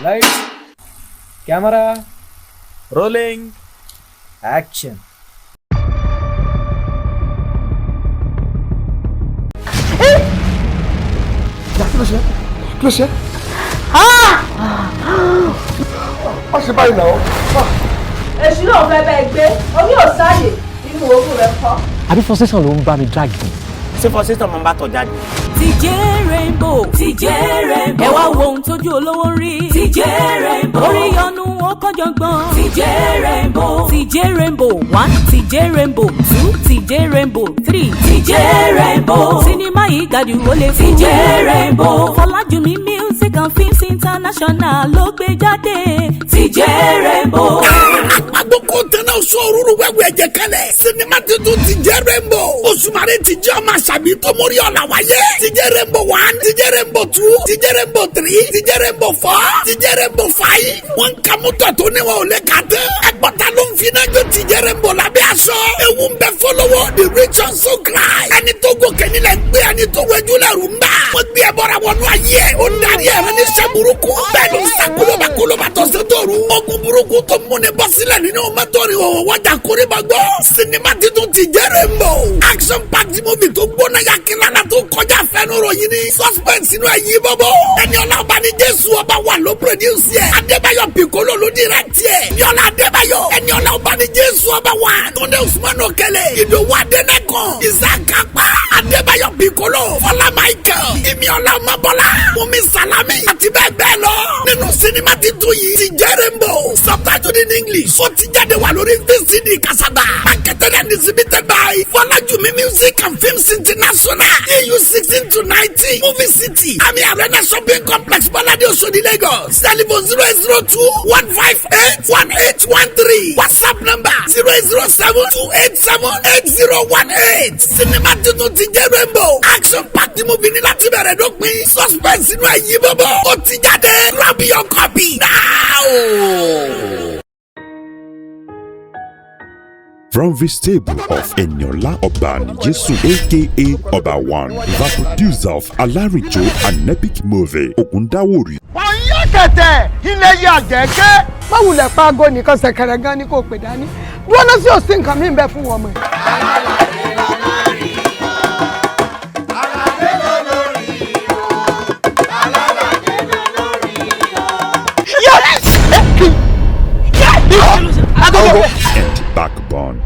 Lights, camera, Rolling. action. Close here. Má ṣe báyìí náà. Èṣù náà fẹ́ bẹ́ẹ̀ gbé orí òsáyè nínú ogun rẹ̀ kọ́. Àbí frustration ló ń bá mi drag ni. Ṣé frustration máa ń bá tọ̀ jáde? TJ Rainbow, TJ Rainbow, ẹ wá wo ohun tójú olówó rí. TJ Rainbow, orí yọnu ó kọ́jọ́gbọ́n. TJ Rainbow, TJ Rainbow 1, TJ Rainbow 2, TJ Rainbow 3, TJ Rainbow, sinimá yìí gàdú ó lè fún. TJ Rainbow, Fọlájùmí Music and Films International ló gbé jáde. TJ Rainbow. Àgbókò tẹ́lẹ̀ oṣù òrùrù wẹ́wẹ́ ẹ̀jẹ̀ kalẹ̀. Sinimá tuntun TJ Rainbow. Òṣùmàrè TJ ọmọ àṣàbí tó mórí ọ̀la wáyé. TJ Rainbow 1, TJ Rainbow 2, TJ Rainbow 3, TJ Rainbow 4, TJ Rainbow 5. Wọ́n ń ka mọ́tò tó níwọ̀n ò lè kà tán. Ẹgbọ́ta ló ń fi náà jó TJ Rainbow lábẹ́ aṣọ. Ewu ń bẹ fọlọ́wọ́ the rich and so cry. Ẹni tó gòkè nílẹ̀ gbé ẹni tó wẹ́jú lẹ́rù ń bà. Wọ́n gbé ẹbọra wọnú ayé. Ó ń darí ẹ̀rọ ní iṣẹ́ burúkú. Bẹ́ẹ̀ ló ń sa kólóbà tó ṣe tó rú. Ogun burúkú tó múni bọ́ sílẹ̀ nínú mọ́tò rí òwò wájà kórè bá gbọ́. Sinimá titun TJ Rainbow. Action packed movie tó gbóná yakilala tó kọjá fẹ́nu ròyìn ní. Suspense inú ẹ̀yìn bọ́bọ́. Ẹni ọlá ọba ní Jésù ọba wà ló produce yẹ. Adébáyọ̀ Piccolo ló direct yẹ. Yọlá Adébáyọ̀. Ẹni ọlá ọba ní Jésù ọba wà. Túndé Usman Okele. Ìdòwú Adénẹ́kan. Ìsàkápá. Adébáyọ̀ Piccolo. Fọlá Michael. Ìmíọ̀lá Ọmọbọ́lá. Mumi Salami. Àti bẹ́ẹ̀ bẹ́ẹ̀ lọ. Nínú sinimá titun yìí TJ Rainbow. Subtitled in English. Ó ti jáde wà lórí VCD Kasaba. Marketed and distributed by Fọlájùmí Music and Films International. EU 16 to 19. Movie City. Ami Arena Shopping Complex Balade Oshodi Lagos. Telephone 0802 158 1813. WhatsApp number 0807-287-8018. Cinema tuntun TJ Rainbow. Action packed movie ní láti bẹ̀rẹ̀ dópin. Suspense inú ẹ̀yìn bọ́bọ́. Ó ti jáde. Grab your copy now. From the stable of Eniola Obanijesu aka Oba One, the producer of Alarijo and epic movie Ogundawori. Wọ́n yá kẹ̀tẹ̀ ilé yà gẹ́gẹ́. Má wulẹ̀ pa aago nìkan ṣẹ̀kẹ̀rẹ̀ gan ni kò pè dání. Dúró náà sí òsín nǹkan mi ń bẹ fún wọn mọ̀. And backbone.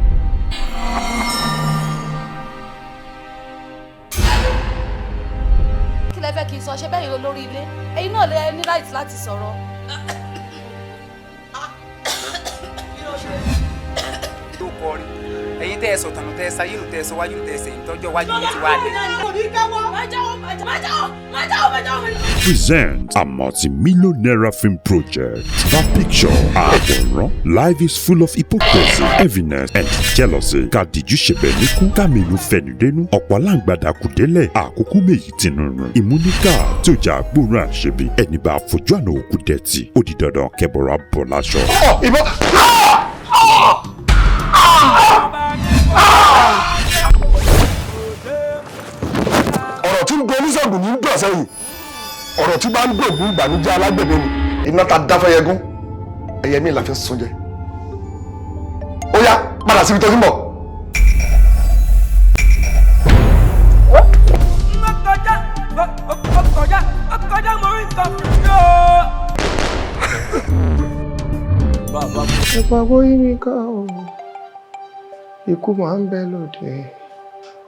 Kí lẹ fẹ́ kí n sọ ṣe bẹ́ẹ̀ yìí lórí ilé? Ẹ̀yin náà lè ní right láti sọ̀rọ̀. Tó kọrin ẹ̀yin tẹ́ ẹ sọ tànù tẹ́ ẹ sáyé nù tẹ́ ẹ sọ wájú tẹ́ ẹ sẹ́yìn tọ́jọ́ wájú yìí ti wá lẹ̀. Present a multi-millionaire film project. The picture, àwòrán. Life is full of hypocrisy, heaviness, and jealousy. Kàdìjú ṣẹbẹ̀ níkú, kàmínú fẹ̀nùdẹ́nu. Ọ̀pọ̀ aláǹgbàdà kù délẹ̀, àkókò méjì tinú rùn. Ìmúníkà tó jà gbóòórùn àṣẹbí. Ẹni bá fojú àná òkú dẹ̀tì. Ó di dandan kẹbọra bọ̀ láṣọ. Ìbọn. Ọ̀rọ̀ tí ń gbọ́ oníṣègùn ní ń dọ̀ sẹ́yìn. Ọ̀rọ̀ tí bá ń dògún ìbànújẹ́ alágbẹ̀dẹ ni. Iná ta dáfẹ́ yẹgún. Ẹyẹ mi la fi sún jẹ. Ó yá padà síbi tó ti ń bọ̀. Ọkọjá mo rí nǹkan fún mi o. Ẹ̀pàgbọ́ yí mi ká o. Ikú máa ń bẹ lóde.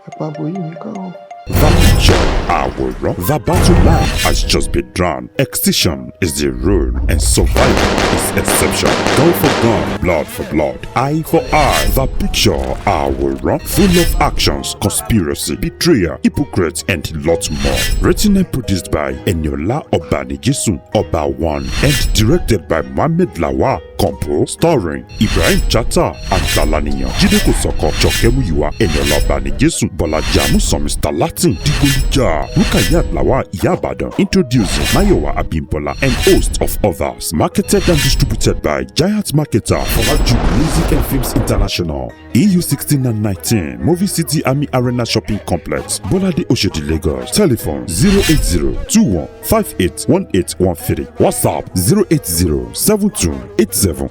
Ẹ̀pàgbọ́ yí mi ká o. The picture, àwòrán. The battle line has just been drawn. Extinction is the rule and survival is exception. Gun for gun, blood for blood, eye for eye. The picture, àwòrán, full of actions, conspiracy, betrayal, hypocrites, and lots more. Written and produced by Eniola Obanijesu Oba One and directed by Mohammed Lawal. Compo starring Ibrahim Chata and Talaniyan, Jide Kosoko, Joke Muyiwa, Eniola Banijesun, Bolaji Amusan, Mr. Latin, Digolija, Rukayat Lawa Iyabadan, introducing Mayowa Abimbola and host of others. Marketed and distributed by Giant Marketer, Foraju Music and Films International. EU 16 and 19, Movie City Army Arena Shopping Complex, Bolade Oshodi, Lagos. Telephone 080-2158-1813. WhatsApp 080-7287-8018.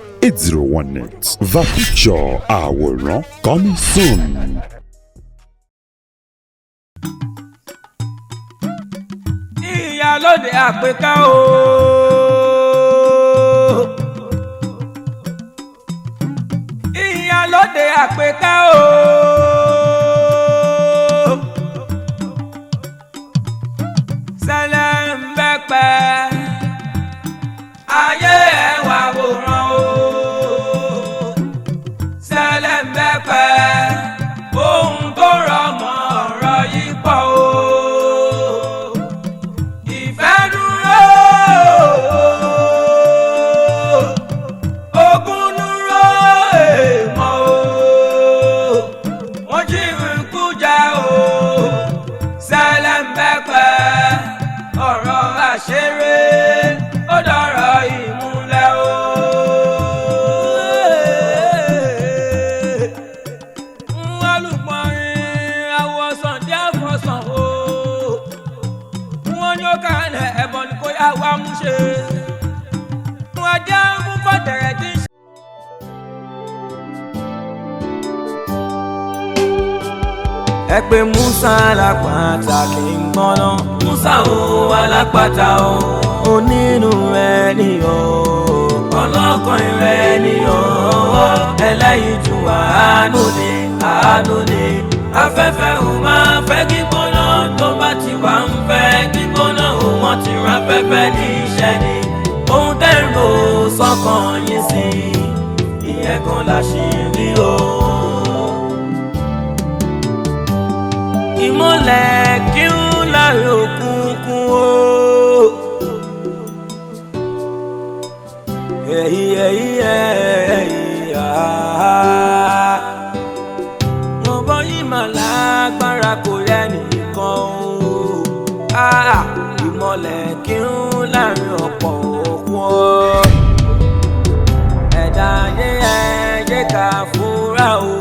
The Picture Àwòrán coming soon. Ìyálóde àpèká o. Ìyálóde àpèká o. Sẹ́lẹ̀ ń bẹ́pẹ́. Ayé ẹ̀ wá wòran o. Sẹ́lẹ̀ ń bẹ́pẹ́. Ohun tó rọ̀ mọ́ ọ̀rọ̀ yìí pọ̀ o. Ìfẹ́ dúró. Ogun dúró èèmọ̀ o. Wọ́n jí ikú jẹ o. Sẹ́lẹ̀ ń bẹ́pẹ́. Ọ̀rọ̀ àṣeré ó dọ̀rọ̀ ìmúlẹ̀ o. Olùpọ̀rin àwọ̀sàn jẹ́ àfọ̀sàn o. Wọ́n ní ó kàlẹ̀ ẹ̀bọ̀n ni kò yá wa mú ṣe. Wọ́n jẹ́ mú fọ̀tẹ̀rẹ̀ tí ń ṣe. Ẹ pé Musa Alápàtà kì í gbọ́ná. Musa o Alápàtà o. Onínú ẹni o. Ọlọ́kàn ẹni o. Ẹlẹ́yinjú àánú ni àánú ni. Afẹ́fẹ́ ò máa fẹ́ gbígbóná. Tó bá ti wà ń fẹ́ gbígbóná o. Wọ́n ti rán afẹ́fẹ́ ní iṣẹ́ ni. Ohun tẹ́ ń lò sọ́kàn yín sí. Ìyẹn kan láṣìírí o. Ìmọ́lẹ̀ kí ń láre òkùnkùn o. Ọ̀bọ yìí mà lágbára kò yẹ nìkan o. Ìmọ́lẹ̀ kí ń láre ọ̀pọ̀ òkun o. Ẹ̀dá ayé ẹ̀jẹ̀ ká fúnra o.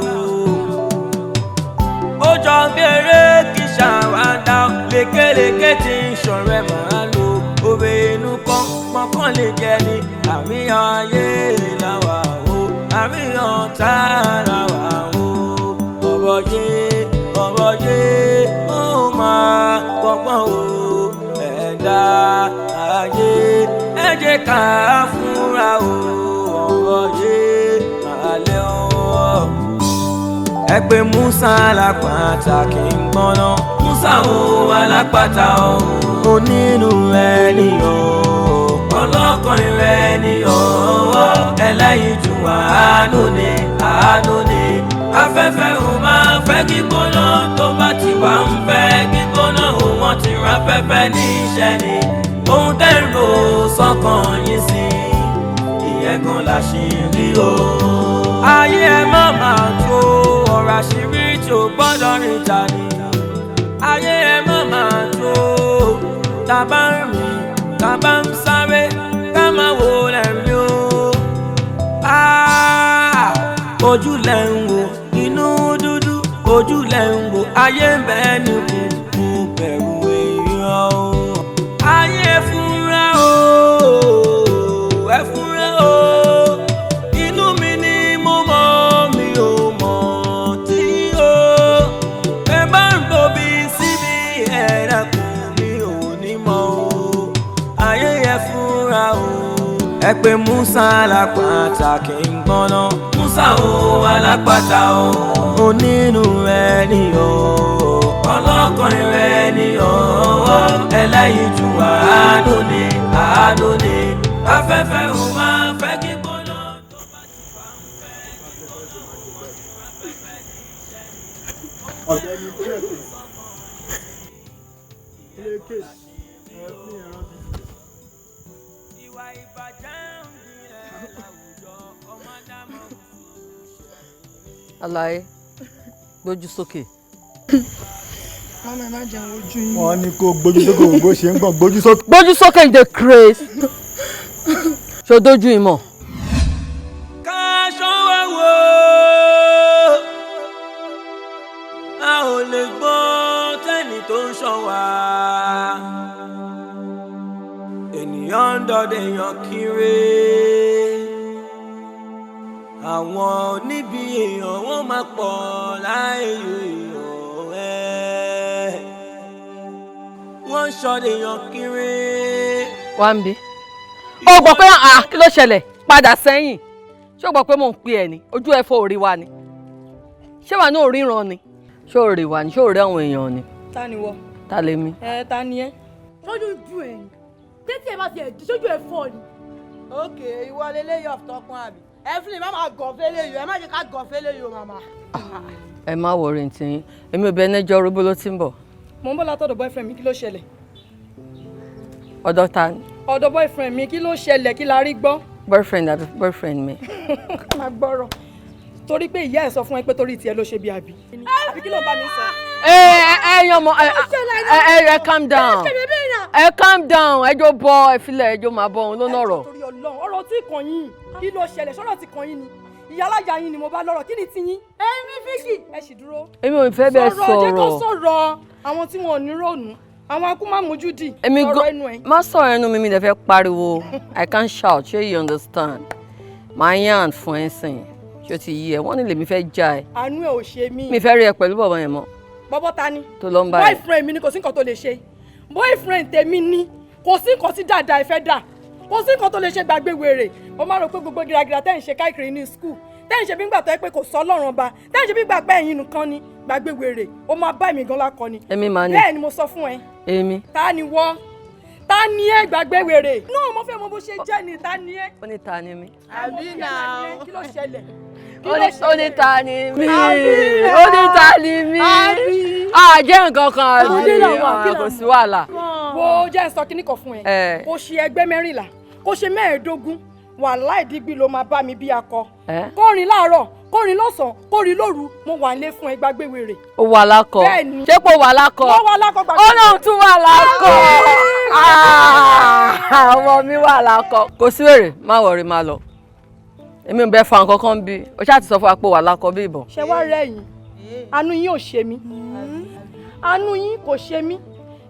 Ó jọ bí eré kì í ṣàwádà lékeleke tí ń ṣọ̀rẹ́ màá lo òwe inú kan pọ́nkán lè jẹ ní àríyàn ayé làwà o àríyàn tá làwà o. ọ̀bọ̀ yé ó máa gbọ́gbọ́n o ẹ̀dá ayé ẹ jẹ́ ká fúnra o. ọ̀bọ̀ yé àlẹ́ o. Ẹ pé Musa Alápàtà kì í gbọ́ná. Musa o Alápàtà o. Onínú ẹni o. Ọlọ́kàn ẹni o. Ẹlẹ́yinjú àánú ni àánú ni. Afẹ́fẹ́ ò máa fẹ́ gbígbóná. Tó bá ti wà ń fẹ́ gbígbóná o. Wọ́n ti rán afẹ́fẹ́ ní iṣẹ́ ni. Ohun tẹ́ ń lò sọ́kàn yín sí. Ìyẹn kan láṣìírí o. Ayé ẹ má máa tó ọ̀rọ̀ àṣírí tí ò gbọ́dọ̀ rìn ta ni. Ayé ẹ má máa tó tá bá ń rìn tá bá ń sáré ká máa wò lẹ́mí o. Ojú lẹ̀ ń wò inú dúdú ojú lẹ̀ ń wò ayé ń bẹ́ẹ̀ ní kùkù bẹ̀rù èèyàn o. Ayé fúnra o ẹ fúnra o. Inú mi ni mo mọ̀ mi ò mọ̀ tí o. Ẹ bá ń tóbi síbi ẹ̀dàkùn mi ò ní mọ̀ o. Ayé ẹ fúnra o. Ẹ pé Musa Alápàtà kì í gbọ́ná. Musa o Alápàtà o. Onínú ẹni o. Ọlọ́kàn ẹni o. Ẹlẹ́yinjú àánú ni àánú ni. Afẹ́fẹ́ ò máa fẹ́ kí gbóná. Ọ̀gbẹ́ni tó yẹ kó ilé kéèsì ẹ̀fún ìran bí. Ìwà ìbàjẹ́ ń gbilẹ̀ láwùjọ. Alaye, gbójú sókè. Mama, má jẹun ojú yín. Wọ́n ní kó gbójú sókè bó ṣe ń gbọ̀n gbójú sókè. Gbójú sókè the craze. Ṣé o dójú ìmọ̀? Ká ṣọ́wọ́ wo a ò lè gbọ́ tẹ́ni tó ń ṣọ́ wa. Ènìyàn ń dọdẹ èèyàn kiri. Àwọn níbi èèyàn wọ́n máa pọ̀ láàyè èèyàn ẹ̀. Wọ́n ń ṣọdẹ èèyàn kiri. Wá ń bí. Ó gbọ́ pé kí ló ṣẹlẹ̀? Padà sẹ́yìn. Ṣé o gbọ́ pé mò ń pè ẹ́ ni? Ojú ẹ̀ fọ́ orí wa ni. Ṣé wà náà ríran ni? Ṣé o rí wa ni? Ṣé o rí àwọn èèyàn ni? Ta ni wọ? Ta lèmi? Ta ni ẹ? Sójú ju ẹ̀ ni. Tẹ́tí ẹ bá ti ẹ̀ di sójú ẹ̀ fọ́ ni. Okay, ìwọ lélẹ́yìí ọ̀tọ̀kùn àbí. Ẹ fi lè má máa gọ̀fẹ́ léyìí, ẹ má jẹ́ ká gọ̀fẹ́ léyìí o màmá. Ẹ má wọrí ntí yín. Èmi ò bẹ ẹnẹ́jọ́ orógbó ló ti ń bọ̀. Mo ń bọ̀ látọ̀dọ̀ boyfriend mi, kí ló ṣẹlẹ̀? Ọ̀dọ̀ ta ni? Ọ̀dọ̀ boyfriend mi, kí ló ṣẹlẹ̀, kí la rí gbọ́? Boyfriend àbí boyfriend mi. Má gbọ́rọ̀. Torí pé ìyá ẹ̀ sọ fún ẹ pé torí tiẹ̀ ló ṣe bí àbí. Àbí kí ló bá mi sọ? Yan mọ ẹ calm down. Ẹ calm down. Ẹjọ́ bọ ẹ filẹ̀ ẹjọ́ máa bọ òun ló nọ̀rọ̀. Torí Ọlọ́run, ọ̀rọ̀ tí kàn yín. Kí ló ṣẹlẹ̀? Ṣọ́rọ̀ tí kàn yín ni. Ìyá alájà yín ni mo bá lọ́rọ̀. Kí ni ti yín? Èmi Fíkì. Ẹ sì dúró. Èmi ò fẹ́ bẹ́ẹ̀ sọ̀rọ̀. Sọ̀rọ̀ jẹ́ kó sọ̀rọ̀. Àwọn tí wọn ò ní rònú. Àwọn akú máa mójú dì. Sọ̀rọ̀ ẹnu ẹ̀. Má sọ̀rọ̀ ẹnu mi dẹ̀ fẹ́ pariwo. I can't shout. Ṣé you understand? Màá yàn fún ẹ sìn. Ṣé o ti yí ẹ? Wọ́n ní lèmi fẹ́ já ẹ. Àánú ẹ̀ ò ṣe mí. Mi fẹ́ rí ẹ pẹ̀lú bọ̀bọ̀ yẹn mọ́. Bọ́bọ́ ta ni? Tó lọ ń bá ẹ. Boyfriend mi ni kò sí nǹkan tó lè ṣe. Boyfriend tèmi ni kò sí nǹkan tí dáadáa ẹ fẹ́ dà. Kò sí nǹkan tó lè ṣe gbàgbé wèrè. Mo máa rò pé gbogbo gíragíra tẹ́ ń ṣe káàkiri ní school. Tẹ́ ń ṣe bí gbà tó yẹ pé kò sọ Ọlọ́run ọba. Tẹ́ ń ṣe bí gbà pé ẹ̀yin nìkan ni gbàgbé wèrè. Ó máa bá èmi gan lákọ ni. Èmi máa ní. Bẹ́ẹ̀ ni mo sọ fún ẹ. Èmi. Ta ni wọ́? Ta ni ẹ gbàgbé wèrè? No, mo fẹ́ mọ bó ṣe jẹ́ ni ta ni ẹ. Ó ní ta ni mí. Àbí náà. Kí ló ṣẹlẹ̀? Ó ní ta ni mí. Ó ní ta ni mí. Jẹ́ nǹkan kan àbí kò sí wàhálà. Wo jẹ́ ń sọ kíní kan fún ẹ. Kò ṣe ẹgbẹ́ 14, kò ṣe 15. Wàhálà ìdígbì ló máa bá mi bí akọ. Kórin láàárọ̀, kórin lọ́sàn-án, kórin lóru, mo wà nílé fún ẹ gbàgbé wèrè. Ó wà lákọ. Ṣé kò wà lákọ? Mo wà lákọ gbàgbé. Ó lóun tún wà lákọ. Ọmọ mi wà lákọ. Kò sí wèrè, má wọrí má lọ. Èmi ò bẹ fa nǹkan kan bí. O ṣáà ti sọ fún wa pé wà lákọ bí ìbọn. Ṣé wá rẹ̀yìn? Àánú yín ò ṣe mí. Àánú yín kò ṣe mí.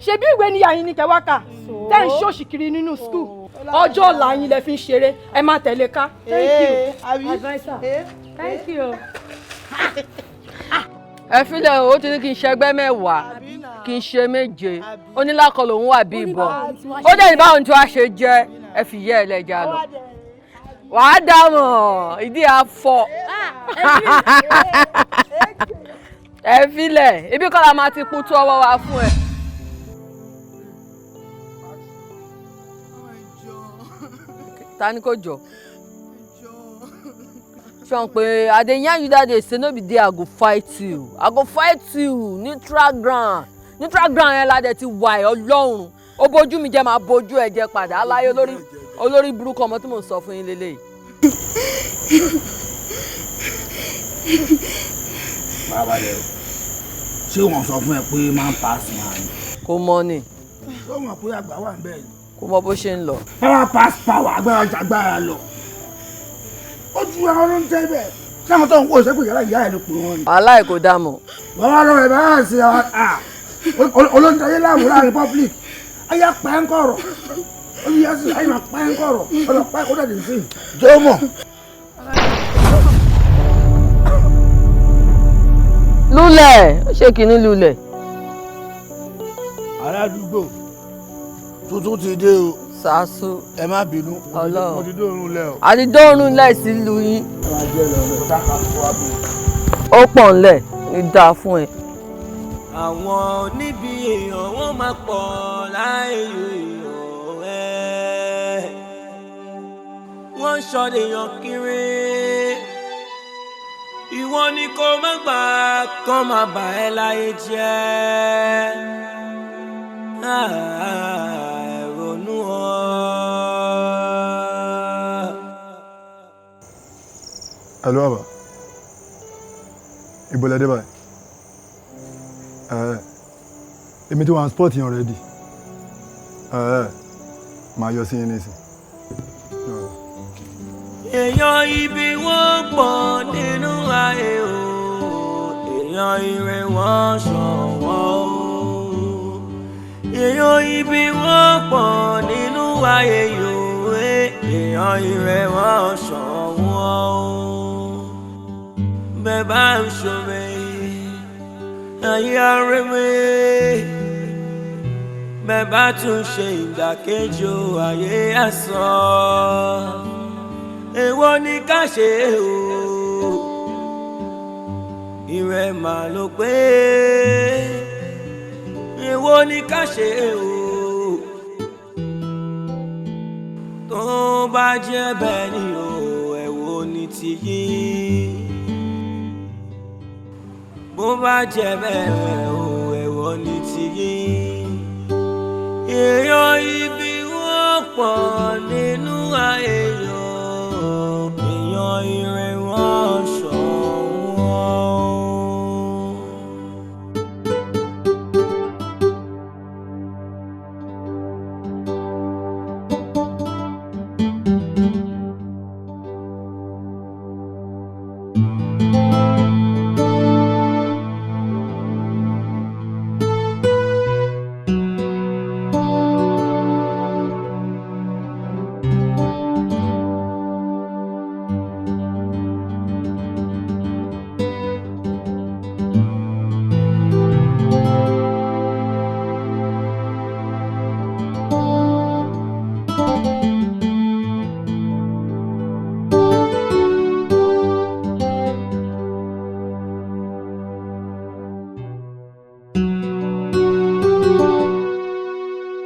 Ṣé bí ìwé níyà yín ní kẹwàá tẹ́ ń ṣòṣì kiri nínú school? Ọjọ́ ọ̀la yín lẹ fi ń ṣeré. Ẹ máa tẹ̀lé ká. Thank you. Advisor. Thank you. Ẹ filẹ̀ o ti ní kí n ṣẹgbẹ́ 10, kí n ṣe 7. Ó ní lákọ lòun wà bí ìbọn. Ó dẹ̀ ní báwọn tí wàá ṣe jẹ́ ẹ fi yẹ́ ẹlẹ́jà lọ. Wàá dámọ̀ ìdí àfọ̀. Ẹ filẹ̀ ibi kọ́ la máa ti kú tó ọwọ́ wa fún ẹ. Ta ni kò jọ? Ṣé pé I dey yarn you that day say no be there I go fight you. I go fight you neutral ground. Neutral ground yẹn la dẹ̀ ti wà ẹ̀ Ọlọ́run. Ó bójú mi jẹ́ máa bójú ẹ̀ jẹ́ padà. Aláyé olórí burúkú ọmọ tí mò ń sọ fún yín lélẹ́yìí. Bàbá rẹ̀ ṣé wọ́n sọ fún ẹ pé máa ń pass máa ní? Kò mọ̀ ni. Ṣé o mọ̀ pé àgbà wà ń bẹ̀ ni? Kò mọ bó ṣe ń lọ. Ẹ máa pass power agbára jàgbára lọ. Ó ju àwọn ló ń tẹ́ bẹ̀. Ṣé àwọn tó ń wò ṣe pé yàrá ìyá ẹ̀ ló pè wọ́n ni? Wàhálà ẹ̀ kò dá mọ̀. Bàbá lọ rẹ̀ bá ṣe olóńtẹ̀ ayé láwùrán republic. Ayé apá ẹ̀ ń kọ̀rọ̀. Olùyàsí ayé máa pa ẹ̀ ń kọ̀rọ̀. Ọlọ́pàá ẹ̀kọ́ dàdí sí. Jẹ́ mọ̀. Lulẹ̀ ó ṣe kìíní lulẹ̀. Aládùúgbò tuntun ti dé o. Sàásù. Ẹ má bínú. Ọlọ́run. Mo ti dóorun lẹ o. A ti dóorun lẹ̀ sí ìlú yín. Ó pọ̀ ńlẹ̀ ní dáa fún ẹ. Àwọn níbi èèyàn wọ́n máa pọ̀ láàyè èèyàn ẹ̀. Wọ́n ń ṣọdẹ èèyàn kiri. Ìwọ ni kò má gbà kán máa bà ẹ́ láyé jẹ́. Ronú ọ. Hello, Baba. Ibo lẹ dé báyìí? Èmi tí wọ́n sport yẹn already. Màá yọ sí yín nísìn. Èèyàn ibi wọ́n pọ̀ nínú ayé o, èèyàn ire wọ́n ṣọ̀wọ́n o. Èèyàn ibi wọ́n pọ̀ nínú ayé yòó, èèyàn ire wọ́n ṣọ̀wọ́n o. Bẹ́ẹ̀ bá ń ṣọ̀rẹ́ ayé arẹ́mẹ́, bẹ́ẹ̀ bá tún ṣe ìdàkejì o, ayé asán. Èwo ni ká ṣe o, ìrẹ́ mà ló pé. Èwo ni ká ṣe o, tó bá jẹ́ bẹ́ẹ̀ ni o, èwo ni tiyí. Bó bá jẹ́ bẹ́ẹ̀ o, èwo ni tiyí. Èèyàn ibi wọ́n pọ̀ nínú ayé yọ. Èèyàn ire wọ́n ṣọ̀wọ́n.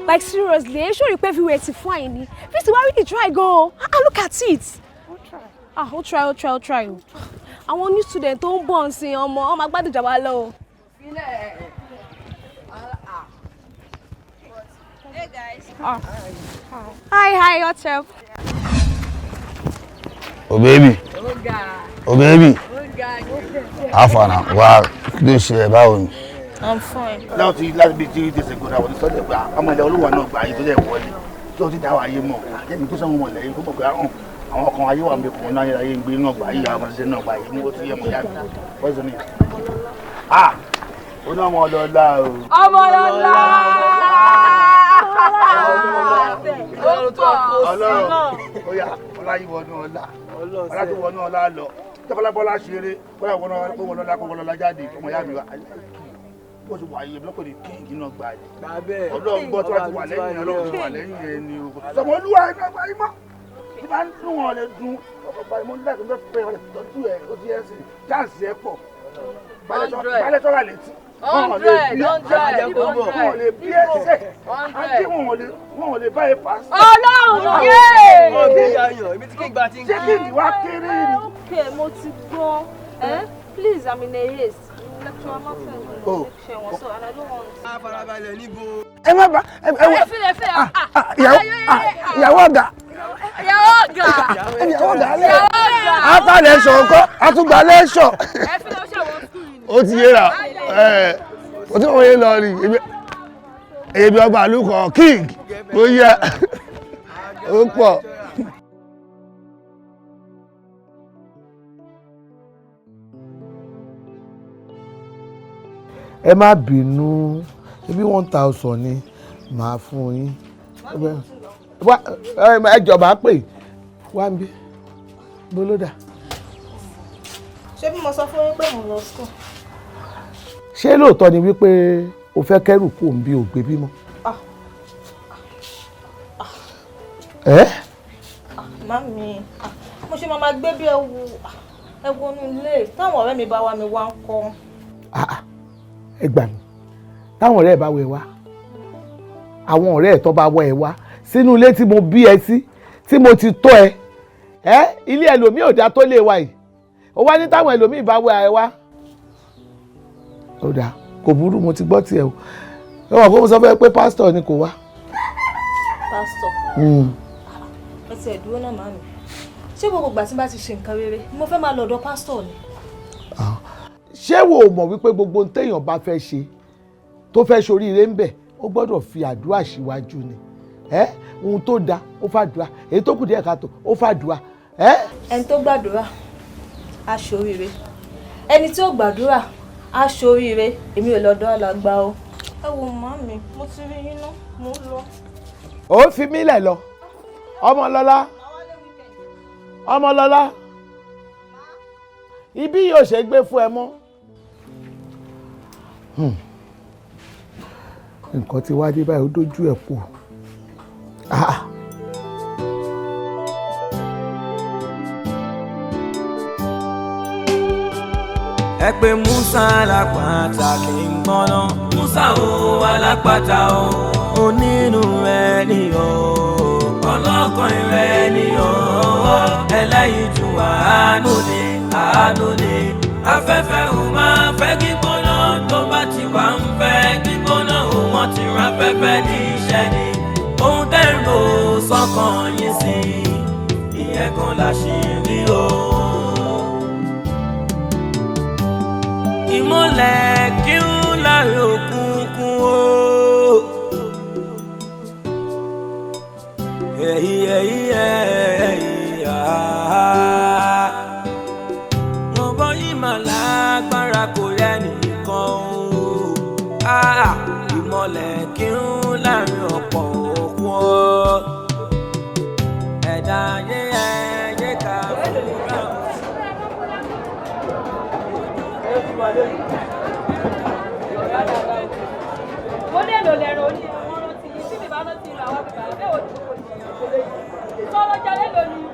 Like seriously, ẹ ṣó rí pé everywhere ti fine ni. This why really try go. Look at it. I'll try. Àwọn new student tó ń bọ̀ nsìn ọmọ agbádùn jàmbá lọ. Hey guys. Hi, what's up? Oh baby. Oh baby. How far now? Wow, kí ló ṣe báwo ni? I'm fine. Now to last bit 3 days ago, I was studying about I'm the only one by to them one. So did how I am more. Then to someone like who go on. Àwọn kan ayé wa mi ko na ayé ngbe na gba yi àwọn se na gba yi mo ti ye mo ya. What's the name? O na mo lola o. Ọmọ lola. Ọlọ́run. Oya, ọlá yìí wọnú ọlá. Ọlá tó wọnú ọlá lọ. Tọ́lá bọ́lá ṣeré, bọ́lá wọnú ọlá jáde, ọmọ ya mi wa. Bó ti wà yìí lọ́pọ̀ ní kíngì náà gbà yìí. Ọlọ́run gbọ́ tó wà ti wà lẹ́yìn ọlọ́run ti wà lẹ́yìn ẹni o. Sọmọ olúwa ẹgbẹ́ gbà yìí mọ́. Tí bá ń dún wọn lè dún ọ̀pọ̀ ìmọ̀ nígbà tó ń fẹ́ ọ̀rẹ́ tọ́jú ẹ̀ ó ti ẹ̀ sí jáǹsì ẹ̀ pọ̀. Balẹ̀ tọ́ra létí. 100. Wọ́n lè bí ẹsẹ̀. Àti wọ́n lè bá ẹ fà. Ọlọ́run yé. Èmi tí kì í gba ti ń kí. Ṣé kí ni wá kéré ni? Okay, mo ti gbọ́. Please, I'm in a haste. Lecturer ma fẹ́ ṣe wọ́n so and I don't want. Farabalẹ̀ níbo. Ẹ má bá ìyàwó ọ̀gá. Afálẹ̀ ṣọ̀kọ́, àtúgbà lẹ́ṣọ̀. Ó ti yéra. Ó ti wọ́n yé lọ rí. Ebi ọgbà àlùkò king ló yẹ. Ó pọ̀. Ẹ má bínú, ebi 1000 ni màá fún yín. Ẹ jọ̀ọ́ pè wá ń bí bolódà. Ṣé bí mo sọ fún yín pé mo lọ school? Ṣé lóòótọ́ ni wípé o fẹ́ kẹ́rù kó ń bí ògbé bímọ? Mami, mo ṣe máa gbé bí ẹwu inú ilé táwọn ọ̀rẹ́ mi bá wá mi wá ń kọ́. Ẹ gbà mí, táwọn ọ̀rẹ́ ẹ̀ bá wẹ̀ wá, àwọn ọ̀rẹ́ ẹ̀ tó bá wọ̀ ẹ̀ wá sínú ilé tí mo bí ẹ sí, tí mo ti tọ́ ẹ, ilé ẹlòmíì ò dá tó lè wá yìí, ó wá ní táwọn ẹlòmíì bá wẹ̀ ẹ wá. Ó dáa, kò burú, mo ti gbọ́ tiẹ̀ o. Ẹ wọ̀ pé mo sọ fẹ́ pé pásítọ̀ ni kò wá. Pásítọ̀? Ẹ ti ẹ̀ dúró náà màmí. ṣé gbogbo ìgbà tí n bá ti ṣe nǹkan rere mo fẹ́ máa lọ́dọ̀ pásítọ̀ ni. ṣé wo ò mọ̀ wípé gbogbo ohun téèyàn bá fẹ́ ṣe tó fẹ́ ṣoríire ń bẹ̀ ó gbọ́dọ̀ fi àdúrà síwájú ni ohun tó da ó fàdúrà èyí tó kù díẹ̀ káàtó ó fàdúrà. ẹni tó gbàdúrà á ṣoríire ẹni tí ò gbàdúrà á ṣoríire èmi ò lọ́dọ̀ alàgbà o. ẹ wo màmí mo ti rí yín náà mo ń lọ. ó fi mí lẹ̀ lọ Ọmọlọ́lá ibi yóò ṣe gbé fún ẹ mọ́. nǹkan tí wá dé báyìí ó dójú ẹ̀ pọ̀. ẹ pé Musa alápàtà kì í gbọ́ná Musa o alápàtà o onínú rẹ ni o ọlọ́kàn rẹ ni o ẹlẹ́yinjú àánú ni afẹ́fẹ́ ò máa fẹ́ gbígbóná tó bá ti wà ń fẹ́ gbígbóná o wọ́n ti rán afẹ́fẹ́ ní iṣẹ́ ni ohun tẹ́ ń lò sọ́kàn yín sí ìyẹn kan láṣìírí o. ìmọ̀lẹ̀ kí ń láre òkùnkùn o. ọ̀bọ yìí mà lágbára kò rẹ́ni kan o. ìmọ̀lẹ̀ kí ń láre ọ̀pọ̀ òkun o. ẹ̀dá ayé ẹ̀yẹ ká fúnra o. mo lè lò lẹ́rọ ní ọmọ rántí yìí tí mi bá rántí ìlú àwọn bàbá bẹ́ẹ̀ ò tí kò ní sọ́rọ́ jalè lónìí.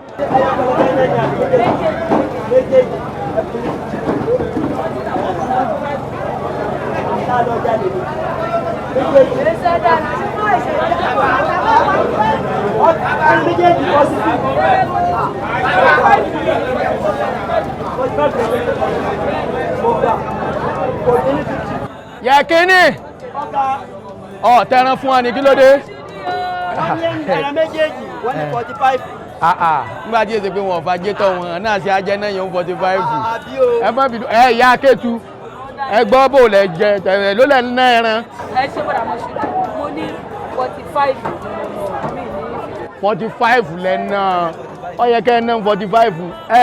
yẹ kínní tẹran fún wa ní kí ló dé. wọ́n ní ẹran méjèèjì wọ́n ní 45. nígbà tí èsì pé wọn ò fàájé tọ̀ wọn náà ṣe ajẹ́ náà yẹn 45. ẹ má bínú ìyá akétu ẹ gbọ́ bò lẹ jẹ tẹ̀rẹ̀ ló lẹ̀ ń ná ẹran. ẹ ṣe padà mo ní 45. 45 lẹ náà ó yẹ kẹ́ ẹ ná 45.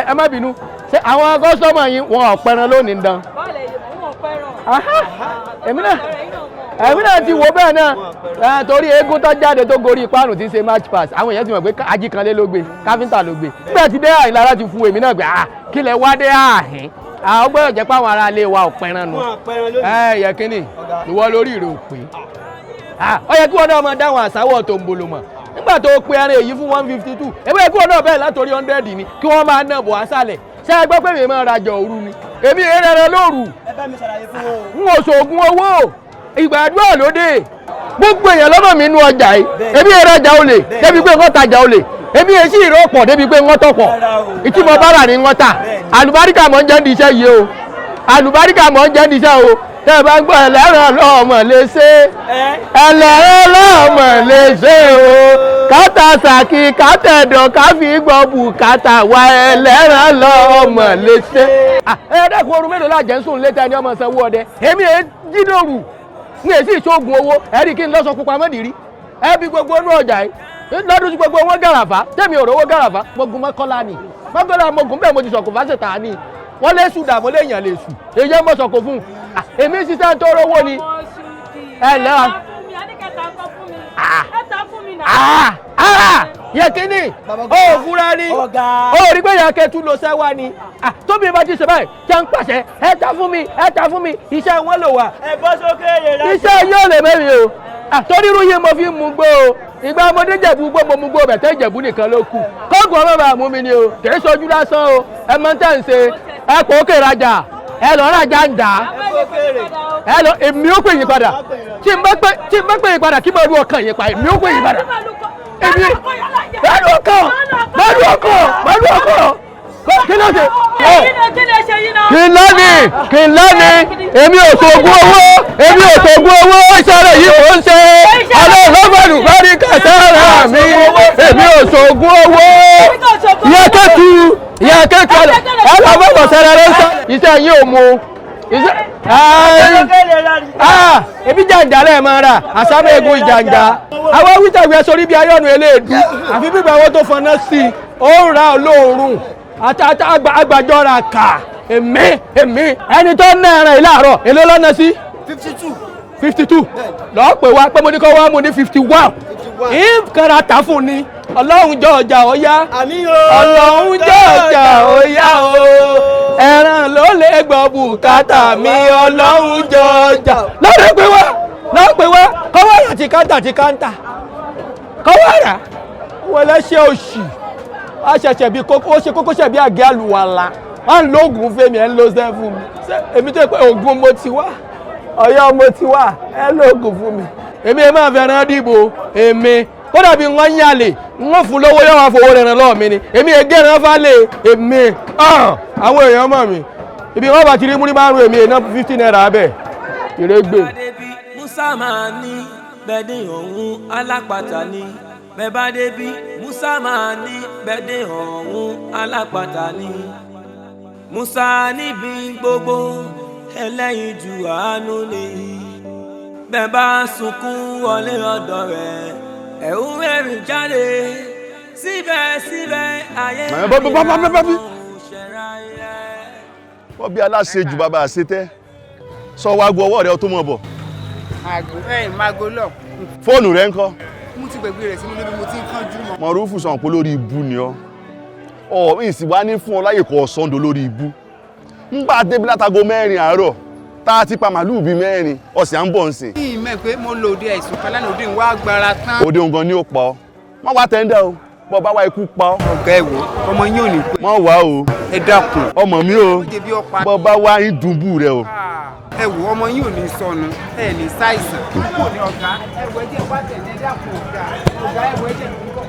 ẹ má bínú ṣé àwọn kọ́sọ́mọ̀ yín wọn ò pẹran lónìí dán. báàlẹ̀ yìí wọn pẹran. èmi náà ti wò bẹ́ẹ̀ náà torí eégún tó jáde tó gorí páànù tí ń ṣe match pass àwọn èèyàn ti mọ̀ pé ajíkanlé ló gbé káfíńtà ló gbé nígbà tí dé àyìn lára ti fún èmi náà gbé kí lẹ wá dé àhín ó gbọ́dọ̀ jẹ́ pé àwọn ará ilé wa ò pẹran nù yẹ kínní ìwọ lórí ìrè òpin ó yẹ kí wọn náà máa dáhùn àsáwọ̀ tó ń bolo mọ̀ nígbà tó pe ẹran èyí fún 152 ewé kí wọn náà bẹ́ẹ̀ látòrí 100 ni kí wọ́n máa ná bọ̀ àṣàlẹ̀ ṣé ẹ gbọ́ pé mi máa rajà òru ni èmi èrè lóru n ò ṣoògùn owó ìgbàdúrà lóde gbogbo èèyàn lọ́nà mi nú ọjà yìí èmi ìrajà olè débi pé wọ́n tajà olè èmi èsì ìrọ́pọ̀ débi pé wọ́n tọ̀pọ̀ ìtí mo bá rà ní wọ́n tà àlùbáríkà mọ̀ ń jẹ́ ní iṣẹ́ yìí o àlùbáríkà mọ̀ ń jẹ́ ní iṣẹ́ o tẹ́ ẹ bá ń gbọ́ ẹlẹ́ràn lọ́mọ lè ṣe ẹlẹ́ràn lọ́mọ lè ṣe o kátà sàkí kátà ẹ̀dọ̀ káfí gbọ́ bùkátà wá ẹlẹ́ràn lọ́mọ lè ṣe. ẹ dẹ́kun ooru mélòó lájẹ́ ń sùn létí ẹni ọmọ sanwó ọdẹ èmi èé jí lóru ní èsì ìṣòògùn owó ẹ̀rí kí n lọ́sọ pupa mọ́dìrí ẹbí gbogbo inú ọjà yìí lọ́dún tí gbogbo wọn gàràfà tẹ̀mí ò rówó gàràfà mogun mọ́kànlá ni mọ́kànlá mogun bẹ́ẹ̀ mo ti sọ̀kò fásitì ni wọ́n lé sùn dà mo lè yàn lè sùn èyí ẹ̀ mọ́ sọ̀kò fún un èmi ṣiṣẹ́ tó rówó ni ẹ lẹ́wà. yẹ kínní ó fúra ní ó rí pé yàn kẹtù ló ṣẹ́ wá ni tóbi bá ti ṣe báyìí jẹ́ ń pàṣẹ ẹ ta fún mi iṣẹ́ wọn lò wá iṣẹ́ yóò lè mẹ́rin o torí irú yìí mo fi mú gbó o ìgbà ọmọdé jẹ̀bú gbó mo mú gbó bẹ̀tẹ̀ ìjẹ̀bú nìkan ló kù kóògùn ọmọ bàá mú mi ni o kì í ṣojú lásán o ẹ mọ tẹ́ ń ṣe ẹ kò ókè rajà ẹ lọ rajà ń dà ẹ lọ èmi ó pè yín padà tí n bá pè yín padà kí mo ru ọkàn yín pa èmi ó pè yín padà èmi bẹ́ẹ̀ni ọkàn kí ló ṣe. kí n lọ́ni èmi ò ṣògùn owó ìṣẹ̀lẹ̀ yìí mò ń ṣe ọlọ́ọ̀lọ́gbọ̀nù bá rí kẹsàn-án mi èmi ò ṣògùn owó yẹ kẹ́tù iṣẹ́ yín ò mú ebi jàǹjà lẹ́ẹ̀ máa rà àsámẹ́ egun ìjàǹjà àwọn wítàgbé sórí bí ayọ́nu eléèdú àfi bíbẹ̀ owó tó fọná sí i ó ń ra olóòórùn àti agbàjọra kà èmi ẹni tó ń ná ẹran yìí láàárọ̀ èló lọ́nà sí. 52 lọ́ọ́ pè wá pé mo ní kó wá mo ní 51 ìkàrà tà fún ni ọlọ́run jọ ọjà ó yá ọlọ́run jọ ọjà ó yá o ẹran ló lè gbọ́ bùkátà mi ọlọ́run jọ ọjà lọ́ọ́ pè wá kọ́wọ́ rà ti káńtà kọ́wọ́ rà wọlé ṣe òṣì a ṣẹ̀ṣẹ̀ bí kókó ó ṣe kókó ṣẹ̀ bí àgé àlùwàlà wọ́n ń lo oògùn fèmí ẹ̀ ń lo sẹ́fún mi èmi tó pé oògùn mo ti wá ọ̀yọ́ mo ti wá ẹ̀ lo oògùn fún mi èmi ẹ̀ máa fẹ́ràn dìbò èmi ó dàbí wọ́n ń yàlè wọ́n fún lówó yọ̀ wọ́n fowó rẹ̀ lọ́wọ́ mi ni èmi ẹgẹ́ rẹ̀ fálẹ̀ èmi àwọn èèyàn mọ̀ mi ibi wọ́n bá ti rí múrí márùn èmi iná 15 naira abẹ́ ìrẹ́gbẹ̀. musa máa ní bẹ́ẹ̀dẹ̀ ọ̀hún alápàtà ni bẹ́ẹ̀ bá débi musa máa ní bẹ́ẹ̀dẹ̀ ọ̀hún alápàtà ni musa níbi gbogbo ẹlẹ́yinjú àánú ni bẹ́ẹ̀ bá sunkún wọlé ọ̀dọ̀ rẹ̀ ẹ̀hún rẹ̀rìn jáde síbẹ̀síbẹ̀ ayé wọ́n bí aláṣejù bàbá àṣetẹ́ sọ wá gbọ́ ọwọ́ rẹ̀ tó mọ̀ bọ̀. Mago lọ. Fóònù rẹ̀ ń kọ́. Mo ti gbẹ̀gbẹ̀ rẹ̀ sínú níbi mo ti ń kánjú mọ́. Mọ̀rúfù sàn pé lórí ibú ni ọ́. Ìsìn wá ní fún ọ láyè kọ́ sọ́ndọ̀ lórí ibú. Ń gbà débi látago 4 àárọ̀ tá a ti pa màlúù bíi 4 ọ̀sẹ̀ à ń bọ̀ ń sìn. Kí ìmẹ̀ pé mo lo òde àìsùn kan lánàá òde ń wá agbára tán. Òde nǹkan ni ó pa ọ́. Má wá tẹ́ńdà o. Bọ́ bá wá ikú pa ọ́. Ọ̀gá ẹ̀ wò ọmọ yín ò ní pé. Má wá o. Ẹ dákun. Ọmọ mi o. Bọ́ bá wá ń dùnbù rẹ o. Ẹ wò ọmọ yín ò ní sọnù ẹ ní ṣàìsàn. Kò ní ọ̀gá ẹ wọ ẹjẹ wá tẹ̀lé ẹ dákun ọ̀gá ẹ wọ ẹjẹ mi bọ̀.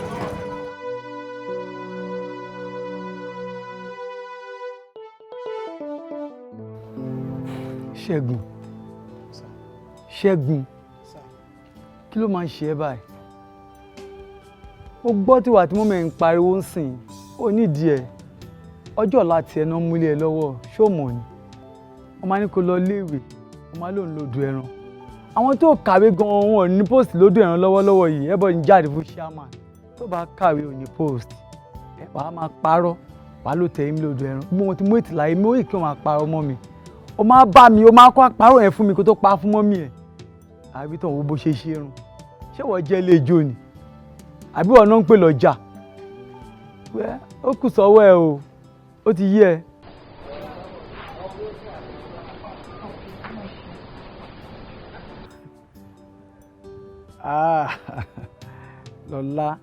Ṣẹ́gun kí ló máa ń ṣe ẹ́ báyìí? Ó gbọ́ tí wà tí mọ́mọ́ ẹ̀ ń pariwo ń sìn ó nídìí ẹ̀ ọjọ́ ọ̀la tiẹ̀ náà múlẹ̀ ẹ lọ́wọ́ ṣó mọ̀ ni wọ́n máa ní kó lọ léèwé wọ́n máa lòun lòdù ẹran àwọn tó kàwé gan-an wọn ò ní post lódù ẹran lọ́wọ́lọ́wọ́ yìí ẹ bọ́ ní jáde fún chairman tó bá kàwé ò ní post wàá máa parọ́ wàá ló tẹ̀ mí lòdù ẹran gbogbo wọn ti mú ìtìlá yìí mú ìkí wọn máa parọ́ mọ́ mi ó máa bá mi ó máa kó àparọ́ yẹn fún mi kó tó pa fún mọ́mí ẹ̀ àbí tàn wo bó ṣe ṣe irun ṣé wọ́n jẹ́ lẹ́jọ́ ni àbí wọn náà ń pè lọ́jà ó kù sọ́wọ́ ẹ o ó ti yé ẹ. Lọ́lá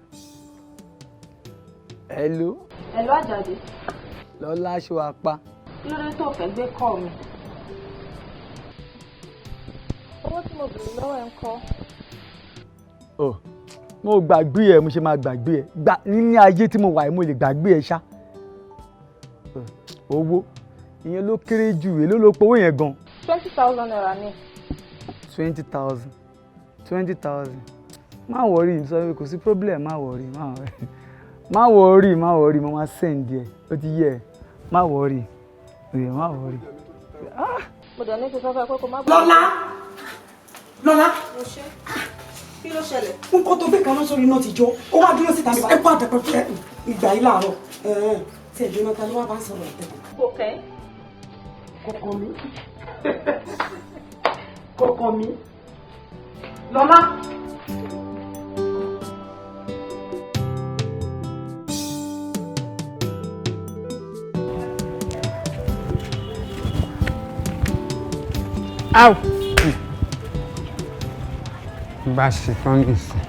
hello. Hello Àjàdé. Lọ́lá ṣó apá. Kí ló dé tó fẹ́ gbé kọ́ mi? Owó tí mo bèrè lọ́wọ́ ẹ̀ ń kọ́. Mo gbàgbé ẹ mo ṣe máa gbàgbé ẹ ní ayé tí mo wà mo lè gbàgbé ẹ ṣá. Owó ìyẹn ló kéré jù èló ló powó yẹn gan. 20,000 naira ni. 20,000 má wọrí sọ pé kò sí problem má wọrí mo máa send ẹ ó ti yẹ má wọrí. Mo dẹ̀ ní kí sọ́fẹ́ pé kó má. Lọ́lá kí ló ṣẹlẹ̀? Nǹkan tó gbé kaná sórí iná ti jó ó wá dúró síta nípa ẹ̀kọ́ àtẹ̀pẹ́ ìgbà yìí láàárọ̀ tí ẹ̀jọ́ náà ta ló wá bá ń sọ̀rọ̀ ẹ̀tẹ̀kọ̀. Kọ̀kọ̀ mi. Lọ́lá. Áù. Bá ṣe tán nìsín.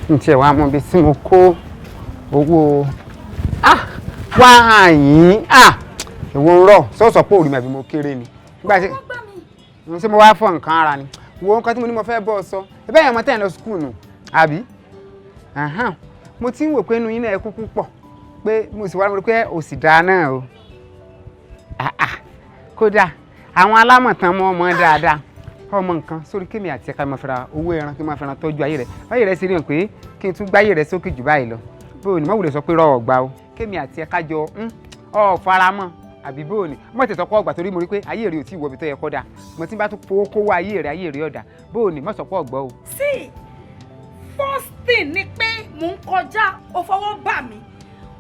N tiẹ̀ wá mọ ibi tí mo kó owó wá yín ìwọ ń rọ̀ sọ́sọ́ pé òrìmọ̀ àbí mo kéré ni. Nígbà tí ṣé mo wá fọ nǹkan ara ni. Wo nǹkan tí mo ní mo fẹ́ bọ́ ọ sọ. Ẹbẹ́ yẹn mo tẹ̀ lọ skul nù àbí? Mo ti ń wò pé inú yín náà ẹkún púpọ̀ pé mo sì wá lórí pé òsì dáa náà o. Kódà àwọn alámọ̀tán mọ́ ọmọ dáadáa ọmọ nǹkan sórí kémi àti ẹ̀ka máa fẹ́ra owó ẹran kí n máa fẹ́ra tọ́jú ayé rẹ̀ báyìí rẹ̀ sì rí hàn pé kí n tún gbáyé rẹ̀ sókè jù báyìí lọ bó ni mọ̀wùlẹ̀ sọ pé rọ̀ ọ̀gbà o kémi àti ẹ̀ka jọ ọ faramọ́ àbí bó ni mo tẹ̀sọ́ pọ̀ ọgbà torí mo rí pé ayé rẹ̀ ò tí ì wọbi tó yẹ kọ́ da mo ti bá tún fowó kówó ayé rẹ̀ ọ̀dà bó ni mo sọ pọ̀ ọgbọ́ o. sí first thing ni pé mò ń kọjá ó fọwọ́ bà mí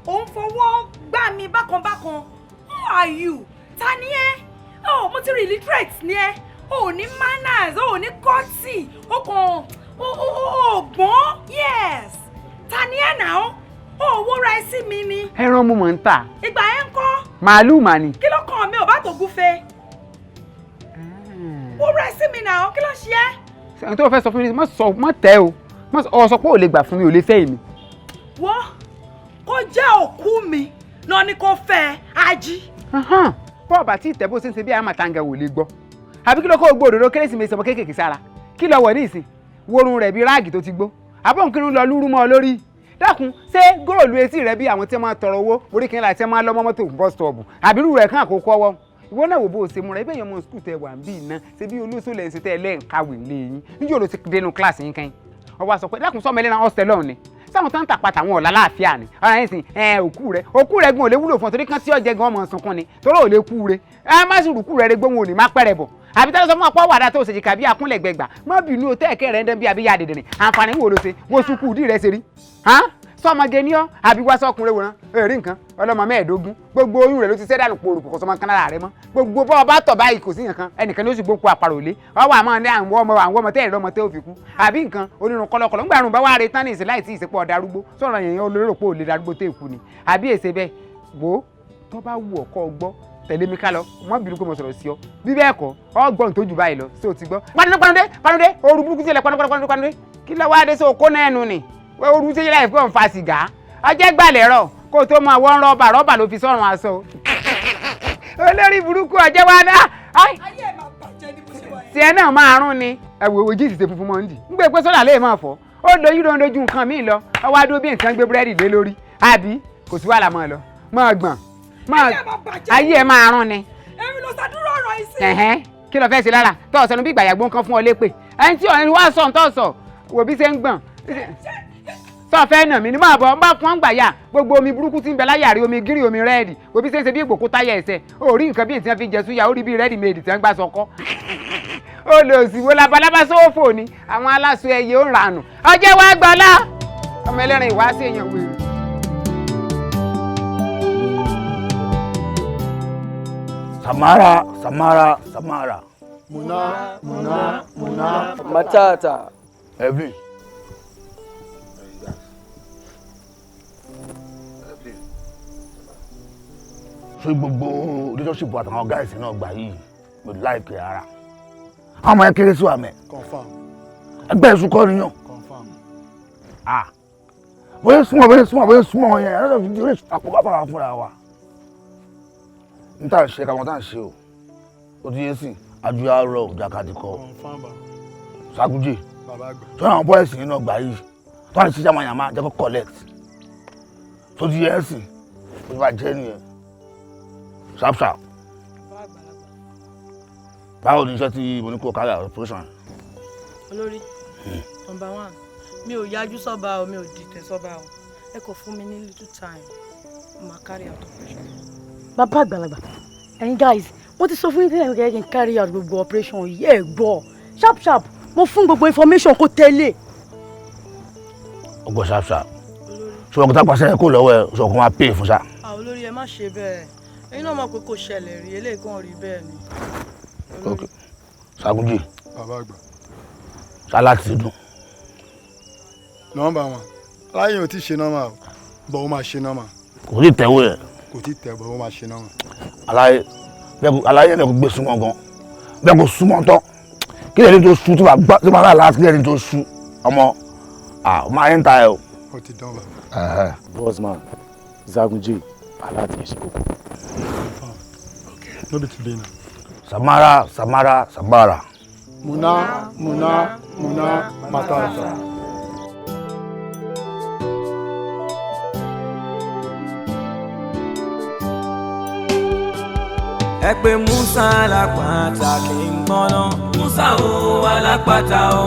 ó ń fọwọ́ gbà mí bákanbákan who are you ta ni ẹ́ mo ti rí illiterate ni ẹ́ o ní manners o ní courtesy o kàn o gbọ́n yes ta ni ẹ́ náà o wúra ẹ sí mi ni. ẹran mo mọ̀ ń tà. ìgbà yẹn ń kọ́. màálù mà ni. kí ló kàn mí ò bá tó gúfe. wúra ẹ sí mi náà kí ló ṣe é. ẹni tó fẹ́ sọ fún mi mọ̀ tẹ́ o ọ sọ pé ò lè gbà fún mi ò lè fẹ́ mi. wọ́n kó jẹ́ òkú mi náà ni kò fẹ́ ají. bọ́ọ̀ bá tí ìtẹ́ bó ṣe ń ṣe bí àmàtàǹgà wò lè gbọ́ àbí kí ló kó gbó òdòdó kérésìmesì ọmọ kéékèèké sára kí lọ wọ̀ ní ìsìn worun rẹ̀ bí ráàgì tó ti gbó àbọ̀nkiri lọ lúrú mọ́ ọ lórí dákun ṣé góòlù etí rẹ bí àwọn tí wọ́n máa tọrọ owó orí kìnìún láti máa lọ mọ́tò bus stop àbírú rẹ̀ kàn àkókò ọwọ́ ìwọ náà wò bó o ṣe múra ẹgbẹ́ yẹn mọ skul tẹ wà ń bí iná ṣe bí olóṣèlú lẹ́yìn ṣe tẹ́ ẹ lẹ́yìn kàwé lé yín níjọ́ ló ti dénú kíláàsì yín kẹ́yìn ọwọ́ sọ pé dákun sọ́mọ ẹlẹ́ran ọ̀sẹ̀ lọ́hùn ni sáwọn tó ń tàpá tàwọn ọ̀la láàfíà ni ọ̀rọ̀ yẹn sìn òkú rẹ̀ gan ò lè wúlò fún ọ torí kan tí ọ̀jẹ̀ gan ọmọ sunkún ni torí ò lè kú re má sì rùkú rẹ̀ gbóhùn òní má pẹ́rẹ̀ bọ̀ àbí tẹ́lẹ̀ sọ fún ọ̀pọ̀ wàdà tó ṣèjìká bí akúnlẹ̀ gbẹgbà má bínú o tẹ́ẹ̀kẹ́ rẹ̀ ń dán bí abíyá dèdèrè àǹfààní wo ló ṣe wo sukù dì rẹ̀ ṣe rí sọmọge ní ọ àbí wá sọkùnrin wòran èrè nǹkan ọlọmọ 15 gbogbo oyún rẹ̀ ló ti ṣẹdánù pòrò kò sọmọ kan lára rẹ̀ mọ́ gbogbo bọ́ ọba tọ̀ báyìí kò sí nǹkan ẹnìkan ní ó sì gbókù àparò lé ọwọ́ àmọ́ ní àwọn ọmọ tẹ́ẹ̀rẹ́ ọmọ tẹ́ ò fi kú àbí nǹkan onírun kọlọkọlọ ńgbà àrùn bá wà rẹ tán ní ìsìn láì tí ìsìnkú ọ̀darúgbó sọ̀rọ̀ yẹn olóró pé ò lè darúgbó tẹ́ èkú ni àbí èsè bẹ́ẹ̀ wò tó bá wù ọkọ gbọ́ tẹ̀lé mi ká lọ wọ́n bínú pé mo sọ̀rọ̀ sí ọ bí bẹ́ẹ̀ kọ́ ọgbọ́n tó jù báyìí lọ sí o ti gbọ́ panudé ooru burúkú sílẹ̀ panudé kí lọ́wọ́ adé sí okó náà nù ni ooru sílẹ̀ láì fún fa sìgá ọjẹ́ gbàlẹ̀ rọ̀ kó o tó máa wọ́n rọ́bà ló fi sọ́run aṣọ olórí burúkú ọjẹ́ wa dá tiẹ̀ náà máa rún ni ẹ̀wò ojú ìsìsẹ́ funfun mọ́ ń dì ń gbé pé sọ́dà lè máa fọ́ ó dojú nǹkan míì lọ ọwọ́ adó bí nǹkan gbé búrẹ́dì lé lórí àbí kò sí wàhálà mọ́ ọ lọ mọ́ ọ gbọ̀n ayé ẹ máa rún ni. èmi ló ṣàdúrà ọ̀rọ̀ ìsìn. kí ló fẹ́ ṣe lára tó ọ̀sẹ̀ bí ìgbàyàgbó nǹkan fún ọ lépè ẹni tí ọ̀rẹ́ wá sọ̀ tó sọ̀ wò bí ṣe ń gbọ̀n sọ fẹ́ nà mí ní máa bọ̀ ń bá fún gbàyà gbogbo omi burúkú tí ń bẹ láyà rí omi gírí omi rẹ́ẹ̀dì wò bí ṣe ń ṣe bí ìgbòkú táyà ẹsẹ̀ ó rí nǹkan bí ètí wọn fi jẹ súyà ó rí bí rẹ́ẹ̀dì méèdì tí wọ́n gbà sọkọ́ ó lè sì wo labalábá sófò ni àwọn aláṣọ ẹyẹ ó rànù ọjẹ́ wá gbọ́lá ọmọ ẹlẹ́rìn ìwá sí èèyàn wèrè. Samara. Muna. Matata. Evelyn. So gbogbo relationship àtàwọn guys náà gbà yìí mo like ara. Àwọn ọmọ yẹn kéré sí wa mẹ́. Confirm. Ẹgbẹ́ ẹ̀sùn kọ́ nìyàn. Confirm. Bóyá súnmọ́ yẹn ẹ̀rọ fi di oríṣi àkóbá bàbá fúnra wa. N tà ń ṣe káwọn tá ń ṣe o. Ó ti yé sí àjùyà rọ̀ jàkadì kọ. Confirm ba. Saguje. Bàbá àgbà. So àwọn boys yìí náà gbà yìí. Tó wà ní ṣíṣe àmàyàmá jẹ́ kó collect. Tó ti yé sí. Ó ti bá jẹ́ nìyẹn. Sharp. Báwo ni iṣẹ́ tí mo ní kó kárí operation? Olórí, number 1, mi ò yájú sọ́ba o, mi ò dìtẹ̀ sọ́ba o. Ẹ kò fún mi ní little time. Mo máa carry out operation. Bàbá àgbàlagbà, ẹ̀yin guys, mo ti sọ fún yín tẹ́lẹ̀ kí n carry out gbogbo operation yìí ẹ̀ gbọ́. Sharp, mo fún gbogbo information kó tẹ́lẹ̀. Ọgbọ́n sharp. Ṣé ọkùnrin tá a pàṣẹ kó lọ́wọ́ ẹ̀ ṣe ọkùnrin máa pay fún ṣá? Olórí ẹ má ṣe bẹ́ẹ̀. Ẹ̀yin náà mọ̀ pé kò ṣẹlẹ̀ rí, eléyìí kan rí bẹ́ẹ̀ ni. Okay. Sagunji. Bàbá àgbà. Salati dùn. Number 1. Láyé ò tí ṣe normal o, but ó máa ṣe normal. Kò tí tẹ̀wé ẹ̀. Kò tí tẹ̀ bọ̀ ó máa ṣe normal. Aláyé ẹ̀ kò gbé súnmọ́ gan. Bẹ́ẹ̀ kò súnmọ́ tán. Kí lẹ́ni tó sú tí máa rà láti kí lẹ́ni tó sú. Ọmọ máa ń ta ẹ o. Ó ti dán bàbá. Bossman, Zagunji, Alati ẹ̀ ṣe kókó. Okay, no be today now. Samara. Muna, Matata. Ẹ pé Musa lápáta kì í gbọ́ná. Musa o alápàtà o.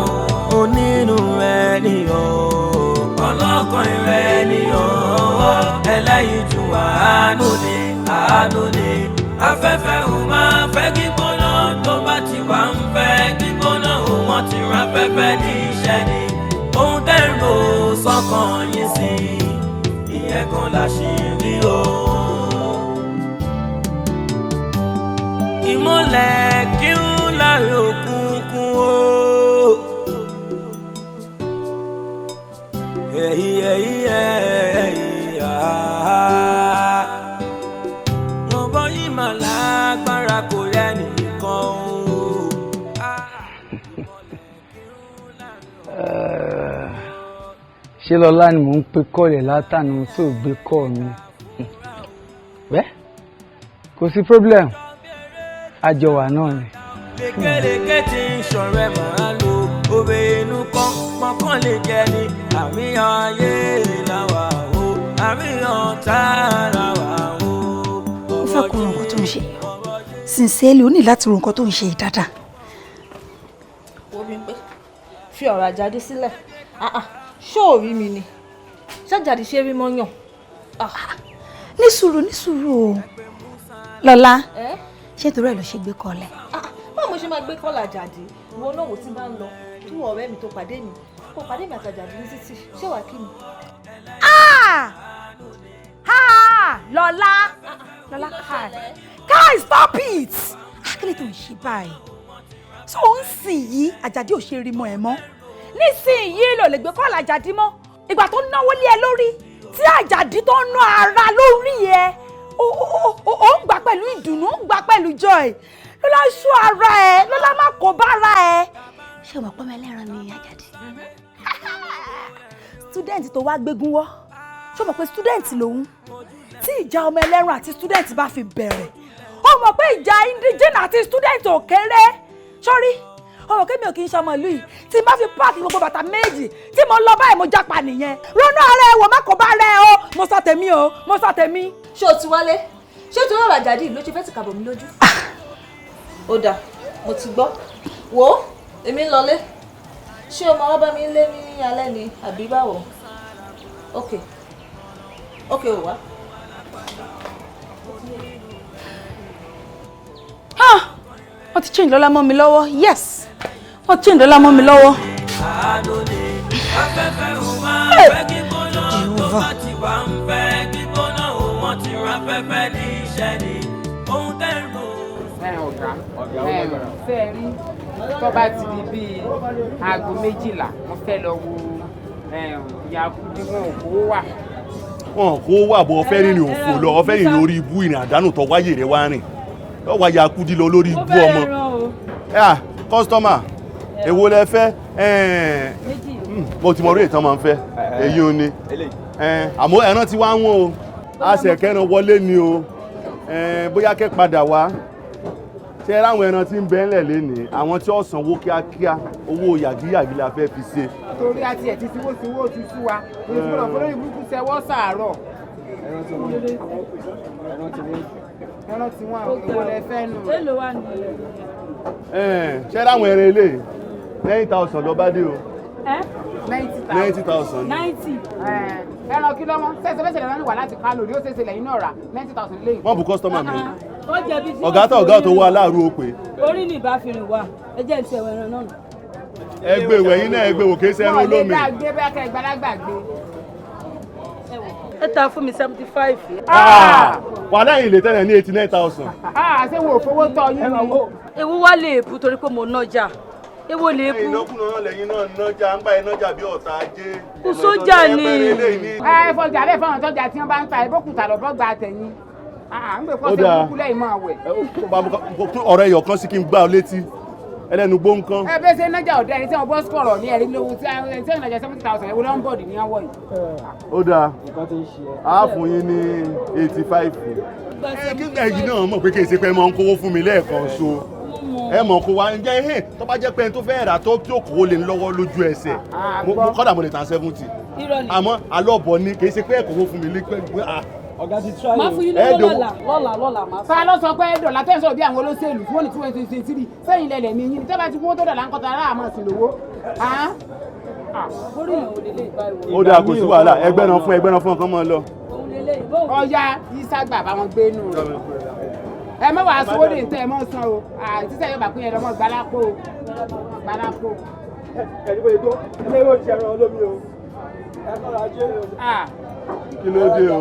Onínú rẹ̀ ni o. Ọlọ́kàn rẹ̀ ni o. Ẹlẹ́yinjú àánú ni. àánú ni afẹ́fẹ́ ò máa fẹ́ gbígbóná tó bá ti wà ń fẹ́ gbígbóná ò wọ́n ti rán afẹ́fẹ́ ní iṣẹ́ ni ohun tẹ́ ń rò sọ́kàn yín sí ìyẹn kan láṣìírí o. ìmọ̀lẹ̀ kí ń láre òkùnkùn o. Ọ̀bọ yìí mà lágbára kò rẹ́ nìkan o. Ṣé lọ́lá ni mò ń pe kọ́ọ̀lẹ̀ látànà tó gbé kọ́ọ̀ mi? Wẹ́ kò sí problem àjọwà náà ni. lékeleke tí ń ṣọ̀rẹ́ màá lo òwe inú kan pọ̀npọ̀n lè jẹ ní àríyàn ayé làwà o àríyàn tá làwà o. ó fẹ́ kó ro nǹkan tó ń ṣe sincerely ó ní láti ro nǹkan tó ń ṣe yìí dáadáa. wo bí pé fi ọ̀rọ̀ àjáde sílẹ̀ ṣó ò rí mi ni ṣájáde ṣe rí mọ́yàn. ní sùúrù o lọ́lá ṣé torí ẹ̀ ló ṣe gbé kọ́lẹ̀. báwo mo ṣe máa gbé kọ́là jáde ìwọ náà wò tí bá ń lọ tú ọ̀rẹ́ mi tó pàdé mi àtàjáde ní títì ṣé wàá kí mi. lọ́lá guys stop it akílẹ̀ tó ń ṣe báyìí tó ń sìn yìí àjàdí ò ṣe rí mọ́ ẹ mọ́ nísìnyí ló lè gbé kọ́là àjàdí mọ́ ìgbà tó náwó lé ẹ lórí tí àjàdí tó ná ara lórí ẹ ó ń gbà pẹ̀lú ìdùnnú ó ń gbà pẹ̀lú joy lọ́lá ṣú ara ẹ lọ́lá má kó bára ẹ. ṣé o mọ̀ pọ́n mi ẹlẹ́ran ni àjàdí student tó wá gbégún wọ́ ṣé o mọ̀ pé student lòun tí ìjà ọmọ ẹlẹ́ran àti student bá fi bẹ̀rẹ̀ o mọ̀ pé ìjà indigene àti student ò kéré sórí ọmọ kémi ò kì í ṣe ọmọ ìlú yìí tí n bá fi páàkì gbogbo bàtà méjì tí mo lọ báyìí mo jápa nìyẹn ronú ara ẹ wò má kó bá rẹ o mo sọ tèmi o mo sọ tèmi. ṣé o ti wálé ṣé o ti rọrùn àjàdí ló ṣe fẹ́ ti kàbọ̀ mí lójú. ó dáa mo ti gbọ́ wò ó èmi ń lọlé ṣé o máa wá bá mi lé ní alẹ́ ni àbí báwo ok ò wá. wọ́n ti change lọ́lá mọ́ mi lọ́wọ́ yes wọ́n ti change lọ́lá mọ́ mi lọ́wọ́. fẹ́ rí tó bá ti di bíi aago 12 mo fẹ́ lọ wo Yakudi wọn kó wà. wọn kó wà bọ ọfẹ rìnrìn òfò lọ ọfẹ rìnrìn orí ibú ìrìn àdánù tó wáyé rẹ wá rìn lọ wá Yakudi lọ lórí ibú ọmọ. kọ́sítọ́mà èwo lẹ fẹ́ mo ti mọ orí ìtàn máa ń fẹ́ èyí ò ní àmọ́ ẹran tí wá ń wọ́n o àṣẹ̀kẹ́ran wọlé ni o bóyá kẹ́ padà wá ṣe ráwọn ẹran tí ń bẹ ńlẹ̀ lénìí àwọn tí ó sanwó kíákíá owó yàgíyàgí la fẹ́ fi ṣe. torí àti ẹ̀ ti tiwó ti sú wa ìfúnra fún lórí burúkú sẹ́wọ́ sàárọ̀. ẹran tí wọ́n àwọn ẹ̀ fẹ́ nù. ṣe ráwọn ẹran eléyìí 9,000 lọ bá dé o. 90,000. 90. ẹran kí lọ́mọ sẹ́sẹ̀ lẹ́nu wà láti Kánò rí ó ṣeéṣe lẹ́yìn náà rà 90,000 lẹ́yìn. wọ́n bu kọ́sítọ́mà mi. ó jẹ̀bi tí ọ̀gá tó wá aláàrú ó pè. orí ni ìbáfirìn wà ẹ jẹ́ ìṣe ẹran náà. ẹgbẹ́ ìwẹ̀yìn náà ẹgbẹ́ òkè sẹ́run olómi. wọ́n lè gbàgbé bẹ́ẹ̀ kẹ́ ìgbàlagbà gbé. ẹ ta fún mi 75. wà láyìn ilé tẹ́lẹ̀ ní 89,000. ṣé wo fowó tọ́ yín ni. ewu wá lè bu torí pé mo nájà ewo lè bu. ìnákùnà náà lẹ́yìn náà nájà ń gbà nájà bí ọ̀tá ajé. kò sójà ni. ẹ fọjà lè fọwọn tọjà tí wọn bá ń ta ìbókùtà lọ́bọ̀gbà àtẹ̀yìn. ń gbé fọ́sẹ̀ burúkú lẹ́yìn máa wẹ̀. ọ̀rọ̀ ẹyọ kan sí kí n gbá ọ létí ẹlẹ́nu gbó nǹkan. ẹ bẹ́ẹ̀ ṣe nájà ọ̀dẹ́ ẹni tí wọ́n bọ́ sọ̀rọ̀ ní ẹ̀rí lówó tí wọ́n nájà 70,000 ẹ̀wọ̀n lọ́nbọ̀dì ní àwọ̀ yìí. ó dáa á fún yín ní 85. ẹ̀yin náà mọ̀ pé kí n ṣe pé ẹ máa ń kówó fún mi lẹ́ẹ̀kan so ẹ mọ̀ kó wa ǹjẹ́ ẹ̀hìn tó bá jẹ́ pé ẹni tó fẹ́ rà tó kówó lé lọ́wọ́ lójú ẹsẹ̀ kọ́dà mo lè tàn 70 àmọ́ alọ́bọ̀ ni kì í ṣe pé ẹ kówó fún mi lẹ́pẹ́ ọ̀gá ti try máa fún yín lọ́wọ́ lọ́la máa fún. fa ló sọ pé dọ̀là tẹ́ sọ bí àwọn olóṣèlú tí wọ́n ní 2023 sẹ́yìn lẹ́lẹ̀ mi yín tẹ́ bá ti kún tó dọ̀là ń kọ́ta ara àmọ́ sí lówó. orí ìyàwó lélẹ̀ ìbáyìí. ó dáa kò sí wàhálà ẹgbẹ́ náà fún ọkàn mọ́ lọ. ọya ìsàgbà bá wọn gbé nù rẹ̀. ẹ má wàá sówó ní ìtẹ́ ẹ mọ́ san o tíṣẹ́ yóò bá pín yẹn lọ́mọ gbalápò gbalápò. ẹni bóyá tó ilé yóò jẹ ẹran olómi o ẹ kọ́ ra jẹ́ o. kí ló dé o.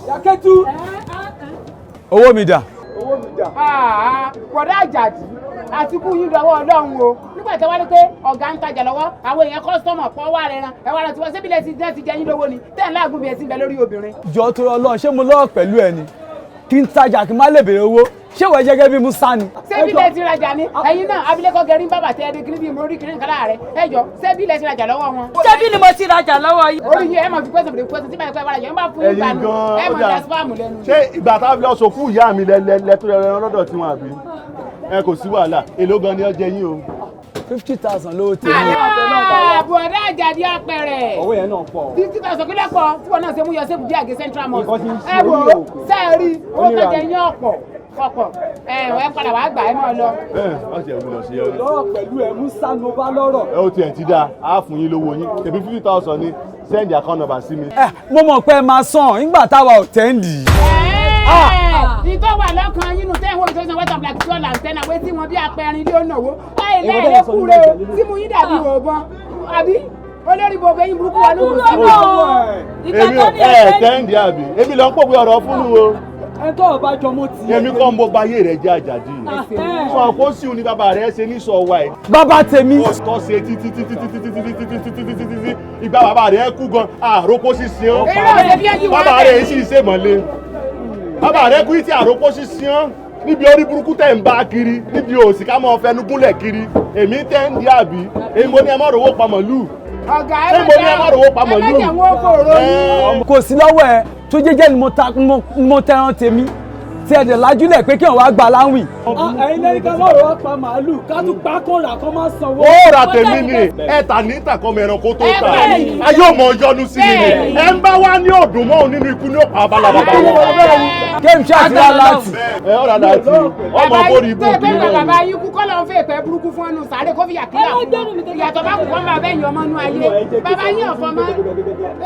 yaketu owó mi dà. owó mi dà. kọ̀dá àjàdì àti kú yín lọ́wọ́ ọlọ́run o nígbà tí wọ́n ní pé ọ̀gá ń tajà lọ́wọ́ àwọn èèyàn kọ́sítọ́mọ̀ pọ̀ wá rẹ̀ ran ẹ̀wọ̀n àti wọ́n sébílẹ̀ ti dẹ́ ti jẹ́ yín lówó ni tẹ́ ẹ̀ láàgùn bí ẹ ti ń bẹ lórí obìnrin. jọ tó Ọlọ́run ṣé mo lọ́wọ́ pẹ̀lú ẹ ni kí n tajà kí n má lè béèrè owó ṣé wọ́n jẹ́ gẹ́gẹ́ bí musa ni. sébílẹ̀ ti rajà ni ẹ̀yin náà abilékọ gẹ̀rí bàbà tẹ́ ẹni kiri bí mo rí kiri nǹkan láàrẹ̀ ẹ jọ sébílẹ̀ ti rajà lọ́wọ́ wọn. ṣébí ni mo ti rajà lọ́wọ́ yìí. orí yín ẹ mọ̀ fi pẹ́sẹ̀ pẹ́sẹ̀ tí báyìí pẹ́ wàrà yẹn bá fún ìgbà nù ẹ mọ̀ dá spáàmù lẹ́nu. ṣé ìgbà tá a fi lọ sòkú ìyá mi lẹ́tọ́ lọ́dọ̀ tí wọ́n àbí ẹ kò sí wàhálà èló gan ni ó jẹ yín o. 50,000 lówó tèmi. bùrọ̀dá àjàdí apẹ̀rẹ̀. owó yẹn náà pọ̀. 50,000 kílẹ̀ pọ̀ tí wọn náà ṣe mú yọ sébùdí àgé central mosque. ẹ wò ó sẹ́ẹ̀rì owó tó jẹ yín ọ̀pọ̀ ọ̀pọ̀ ẹ padà wàá gbà ẹ náà lọ. wọ́n ti ẹ̀ wúlò sí ọ. lọ́rọ̀ pẹ̀lú ẹ̀ musa ló bá lọ́rọ̀. ẹ ó tiẹ̀ ti dáa á fún yín lówó yín tèmi 50,000 ni send account number sí mi. mo mọ̀ pé ẹ máa san nígbà táwa ò tẹ́ǹdì. ìtọ́ wà lọ́kàn yín nù tẹ́wọ́ ìtọ́sán wẹ́tọ̀ black soil and ten àwẹ́ tí wọ́n bí apẹ̀rin ilé ònàwó ẹ̀ẹ́dẹ́ kúre o tí mo yín dàbí òbọ̀n àbí olórí bòbá yín burúkú wà lóko sí èmi ẹ tẹ́ǹdì àbí èmi lọ ń pòwe ọ̀rọ̀ fún mi o. ẹ tó ọba jọ mo tì í. èmi kọ́ ń bọ́ báyé rẹ̀ jẹ́ àjàdí. sọ àpò sí òní bàbá rẹ̀ ṣe ní sọ wa ẹ̀. bàbá tèmi. kọ́ ṣe títí ìgbà bàbá rẹ̀ kú gan àròkó ṣíṣe ọ́. bàbá rẹ̀ sì ṣe mọ́lé. bàbá rẹ̀ kú tí àròkó ṣíṣe ọ́ níbi orí burúkú tẹ̀ ń bá kiri níbi òsì ká mọ́ fẹnu gúnlẹ̀ kiri èmi tẹ́ ń di àbí èmi mo ní ẹ má rówó pamọ́ lù. ọ̀gá ẹ mo ní ẹ má rówó pamọ́ lù. ẹ má jẹ́ wọ́n kò kò sí lọ́wọ́ ẹ tó jẹ́jẹ́ ni mo tẹran tèmi tí ẹ̀dẹ̀ lájúlẹ̀ pé kí wọ́n wá gba láwìn. ẹ̀yin lẹ́yìn ká lọ́rọ̀ wá pa màálù ká tún pa kó rà kó má sanwó. ó ra tèmi ni ẹ ta ní ìtàkọ́mọ ẹranko tó ta ayé ò mọ yọnu sí mi ni ẹ ń bá wá ní ọdún mọ́ nínú ikú ní òpá abalababa. kéèmù ṣe àti láti. ẹ ọ̀rọ̀ láti ọmọ borí ibú kí ni wọ́n. bàbá yín kú kọ́ ló ń fẹ́ ìpẹ́ burúkú fún ọ̀nù sáré kó fi yàkíyà fún ìyàtọ̀ bá kú kọ́ máa bẹ́yìn ọmọ inú ayé bàbá yín ọ̀fọ̀ mọ́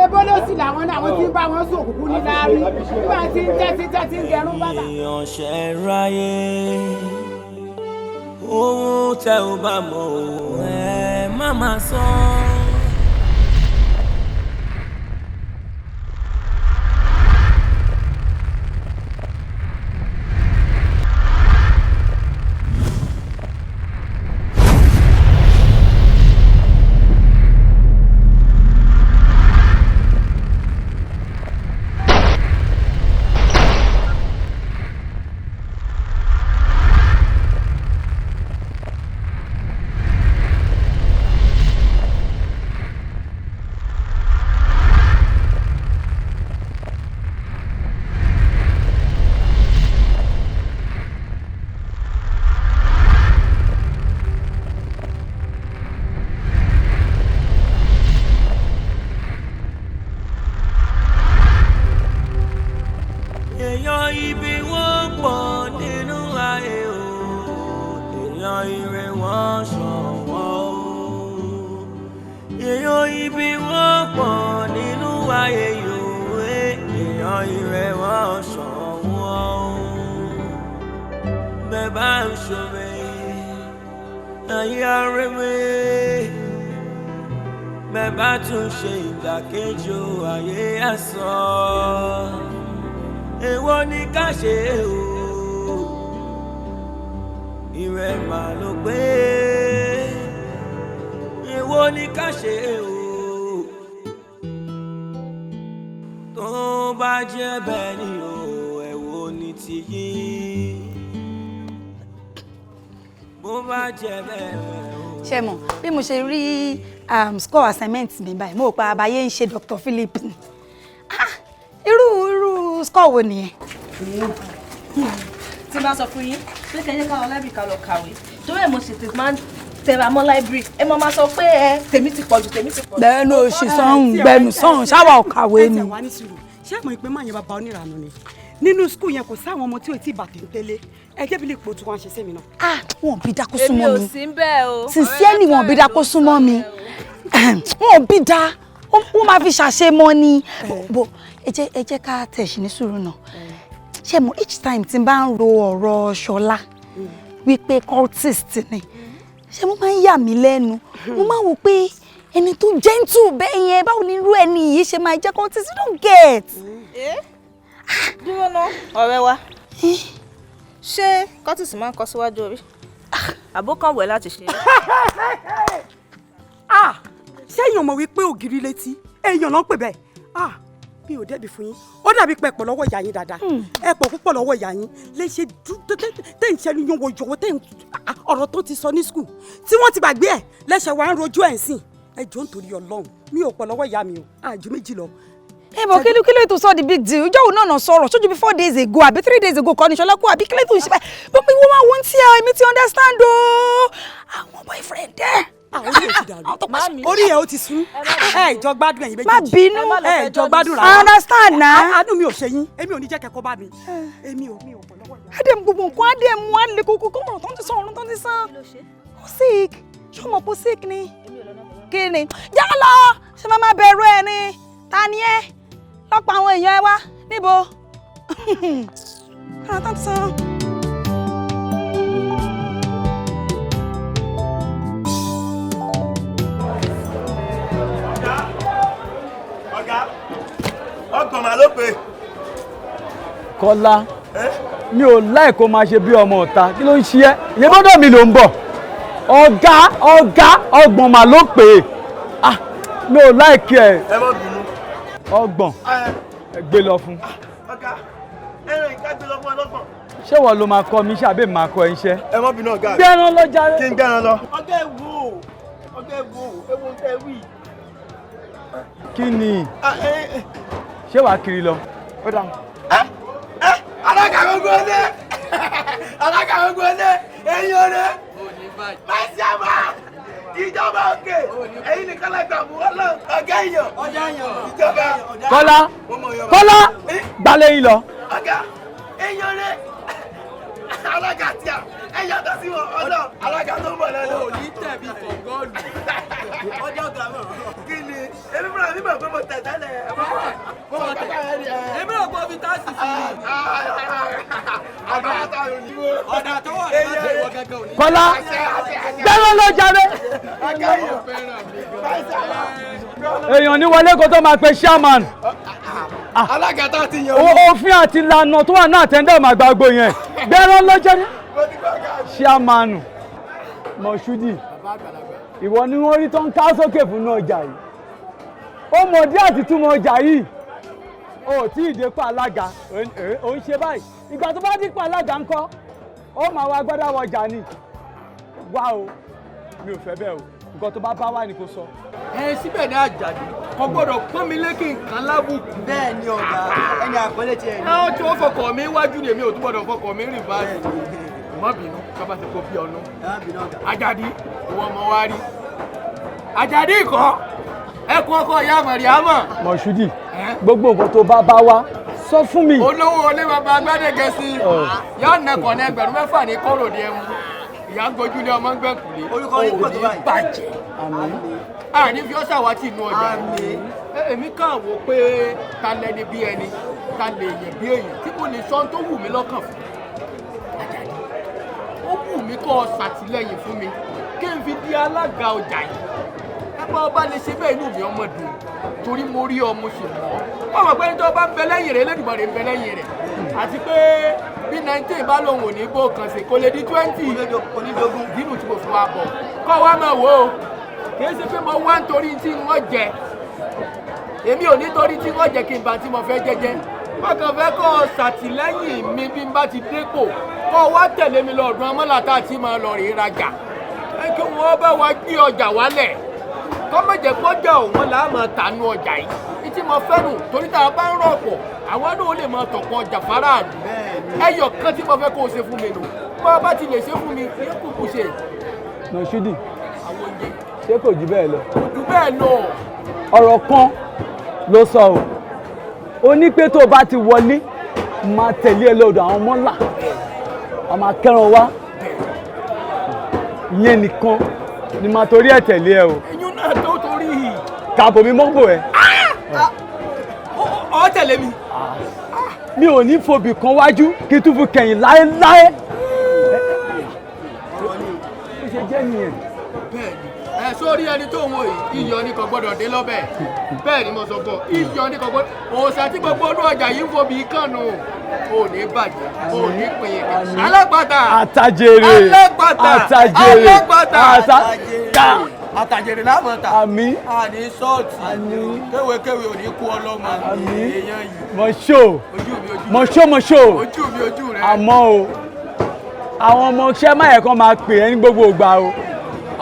ebó ló sì làwọn náà wọ́n ti ń bá wọn sùn òkùnkùn ní láàrí nígbà tí ń tẹ́tí ń gẹrún bàbá. ráyé ohun tẹ ò bá mọ̀ ẹ má má sọ. ṣe mọ̀ bí mo ṣe rí score assignment mi báyìí mo rò pé àbáyé ń ṣe Dr. Philip ni irú score wo nìyẹn. tí bá sọ fún yín pé kẹ́yẹ́ káwọn library ká lọ kàwé torí ẹ̀ mo ṣètò máa ń tẹ̀ra mọ́ library ẹ mọ̀ máa sọ pé ẹ tèmi ti pọ̀jù tèmi ti pọ̀jù. gbẹnu òṣì sọ̀hún gbẹnu sọ̀hún ṣáwà ọ̀kàwé ni. ṣé àmọ́ ìpè máa yẹn bàbá onírànú ni nínú skul yẹn kò sáwọn ọmọ tí ò tí ì bàtẹ́ ń tẹ́lẹ̀ ẹjẹ́ bí lè pò tí wọ́n ṣe sẹ́mi náà. wọn ò bí dákó súnmọ́ mi èmi ò sí bẹ́ẹ̀ o. sincerely wọn ò bí dákó súnmọ́ mi wọn ò bí dá wọn máa fi ṣàṣe mọ́ ni bó ẹ jẹ́ ká tẹ̀sí ní sùúrù náà ṣé mo each time tí n bá ń ro ọ̀rọ̀ Ṣọlá wípé cultist ni ṣé mo máa ń yà mí lẹ́nu mo máa wò pé ẹni tó gentle bẹ́ẹ̀ yẹn báwo ni irú ẹni yìí ṣe máa jẹ́ cultist you don't get. dúró ná ọ̀rẹ́ wa ṣé cultist máa ń kọ síwájú orí àbókan wẹ̀ láti ṣe. ṣé èèyàn mọ̀ wípé ògiri létí èèyàn ló ń pè bẹ́ẹ̀ mi ò dẹ́bi fún yín ó dàbí pé ẹ̀pọ̀ lọ́wọ́ ìyá yín dáadáa ẹ̀pọ̀ púpọ̀ lọ́wọ́ ìyá yín lè ṣe tẹ̀ ń ṣẹnu yan wọ̀jọ̀wọ́ tẹ̀ ń ọ̀rọ̀ tó ti sọ ní skul tí wọ́n ti gbàgbé ẹ̀ lẹ́sẹ̀ wa ń rojú ẹ̀ ń sìn ẹjọ́ nítorí Ọlọ́run mi ò pọ̀ lọ́wọ́ ìyá mi o àjù méjì lọ. But kí ló tó sọ the big deal ìjọ́ òun náà sọ̀rọ̀ ṣojú bí 4 days ago àbí 3 days ago kọ́ ni Ṣọlá kú àbí kí ló tó ń ṣe báyìí but ìwọ máa wọ́n tí èmi ti understand o àwọn boyfriend ẹ̀. orí ẹ̀ ó ti sún ìjọ gbádùn ẹ̀yin méjèèjì má bínú ìjọ gbádùn rárá I understand na. àánú mi ò ṣe yín èmi ò ní jẹ́ kẹ́kọ̀ọ́ bá mi èmi ò pọ̀ lọ́wọ́ ìyá. adé gbogbo nǹkan adé mu á lè kókó kó ọ̀rọ̀ tó ń ti sọ ọ̀rọ̀ tó ń ti sàn ó sick ṣé o mọ̀ pé ó sick ni kí ni jálọ ṣé máa bẹ̀rù ẹ ni ta ni ẹ lọ́pọ̀ àwọn èèyàn ẹ wá níbo ọ̀rọ̀ tó ń ti sàn. ọgbọ̀n màá ló pè. Kọ́lá mi ò láì kó máa ṣe bí ọmọ ọ̀ta kí ló ń ṣe ẹ́ ìyẹn bọ́dọ̀ mi ló ń bọ̀ ọ̀gá ọgbọ̀n màá ló pè é mi ò láì kí ẹ. ẹ má bínú. ọgbọ̀n gbé lọ fún. ọ̀gá ẹran ìka gbé lọ fún ọlọ́gbọ̀n. ṣé wọ́n ló máa kọ́ mi ṣàbẹ̀ máa kọ́ ẹ iṣẹ́. ẹ má bínú ọ̀gá. gbẹ́ran lọ jàre. kí n gbẹ́ran lọ. ọ̀gá ẹ wo ewu tẹ wí. kí ni ṣé wàá kiri lọ. ó dà. alága gbogbo ọdẹ ẹyin ọdẹ máṣíàmá ìjọba òkè ẹyin nìkan lágbà mú Ọlọ́run ọgá èèyàn ìjọba. Kọ́lá gbalẹ̀ yín lọ. ọgá ẹyin ọdẹ alága tí a ẹyà tó sí wọn ọdọ alága tó ń bọ̀ lẹ́nu. o ní tẹ̀bí kọ̀ọ̀gọ́ọ̀lù ọjọ́ ọ̀gá mọ̀. kí ni èmi fúnra mi mọ̀ pé mo tẹ̀ tẹ́lẹ̀ èmi rò pé omi tá a sì sí i. ọ̀dà tó wà láti ìwọ gẹ́gẹ́ òní. Kọ́lá gbẹ́rán lọ jàre. èèyàn ní wọlé kó tó máa pe chairman. alága tá a ti yan. òfin àti ìlànà tó wà náà tẹ́ndẹ̀ máa gbàgbó yẹn gbẹ́rán lọ jàre. chairman Mọ̀ṣúdì ìwọ ni wọ́n rí tó ń ká sókè fún ọjà yìí ó mọ̀ dí àti túmọ̀ ọjà yìí ó tí ì dépò alága ó ń ṣe báyìí ìgbà tó bá dípò alága ńkọ́ ó máa wá gbọ́dọ̀ wọjà ni wá o mi ò fẹ́ bẹ́ẹ̀ o nǹkan tó bá bá wà ní kó sọ. síbẹ̀ ní Àjàdí kò gbọ́dọ̀ pọ́n mi lékè nǹkan lábùkù. bẹ́ẹ̀ ni ọ̀gá ẹni àpẹẹrẹ tiẹ̀ ní. tí wọ́n fọkàn mi wájú ni èmi ò tún gbọ́dọ̀ fọkàn mi rìn báyìí. má bínú kábà ti kó bí ọ̀nà. Àjàdí ìwọ ọmọ wa rí. Àjàdí ìkọ́ ẹkùn ọkọ ìyá Màríámọ̀. Mọ̀ṣúdì gbogbo nǹkan tó bá bá wá sọ fún mi. olówó olé bàbá agbádẹ́gẹ́ sí yóò nẹkọ̀ ní ẹgbẹ̀rún mẹ́fà ní kóròdé ẹmu ìyá ń gojú lé ọmọ ń gbẹ̀kùlé òní bàjẹ́ àní fi ọ́ ṣàwátì inú ọjà èmi kàn wò pé ta lẹni bí ẹni ta lè yẹ bí èèyàn tí kò lè sọ tó wù mí lọ́kàn fún Àjàdí ó wù mí kó o ṣàtìlẹ́yìn fún mi kí n fi di alága ọjà yìí ẹgbẹ́ ọba lè ṣe bẹ́ẹ̀ inú mi ọmọ dùn torí mo rí ọmọ ṣe mọ́ wọ́n mọ̀ pé nítorí ọba ń bẹ lẹ́yìn rẹ̀ Elédùmarè ń bẹ lẹ́yìn rẹ̀ àti pé bí 19 bá lòun ò ní bó kan ṣe kò lè di 20 onídógún dínú tí mo fi wá bọ̀ kọ́ wa máa wò ó kì í ṣe pé mo wá nítorí tí wọ́n jẹ èmi ò nítorí tí wọ́n jẹ kí n bá tí mo fẹ́ jẹ́jẹ́ wọ́n kàn fẹ́ kọ́ ṣàtìlẹ́yìn mi bí n bá ti dépò kọ́ wa tẹ̀lé mi lọ́ọ̀dún amọ́làtà àti máa lọ rí rajà kí wọ́n bá wa gbé ọjà wálẹ̀ kọ́mọ̀jẹ̀ kọjá òun là á máa tànú ọjà yìí ní tí mo fẹ́ nù torí tá a bá ń rọ̀pọ̀ àwọn náà lè máa tọ̀pọ̀ ọjà faraàlú ẹyọ kan tí mo fẹ́ kó o ṣe fún mi nù bá a bá ti lè ṣe fún mi ní kùkù ṣe. Mọ̀ṣúdì ṣé kò jù bẹ́ẹ̀ lọ. kò jù bẹ́ẹ̀ lọ. ọ̀rọ̀ kan ló sọ o ó ní pé tó o bá ti wọlé máa tẹ̀lé ẹ lọ́dọ̀ àwọn mọ́là a máa kẹ́ran wá ìyẹn nìkan ni máa torí ẹ̀ tẹ̀lé ẹ o. ẹ̀yin náà tó torí. kàbò mi mọ́gbò ẹ. ọ tẹ̀lé mi. mi ò ní fòbì kan wájú kí n tún fi kẹ̀yìn láéláé. ó ṣe jẹ́ nìyẹn. bẹ́ẹ̀ni ẹ sórí ẹni tó ń wò yìí iyọ̀ ni kò gbọ́dọ̀ dé lọ́bẹ̀ bẹ́ẹ̀ ni mo sọ fún ọ iyọ̀ ni kò gbọ́dọ̀ òòṣà tí gbogbo ọdún ọjà yìí ń fòbì kànnù ò ní bàjẹ́ ò ní pinyìn alápàtà àtàjèrè àtàjèrè lámọ̀ta àmì àní sọ́ọ̀tì kéwékéwé ò ní kú ọlọ́mọ èèyàn yìí mọ̀ṣó ojú rẹ àmọ́ o àwọn ọmọ iṣẹ́ máyẹ̀ kan máa pè é ní gbogbo ìgbà o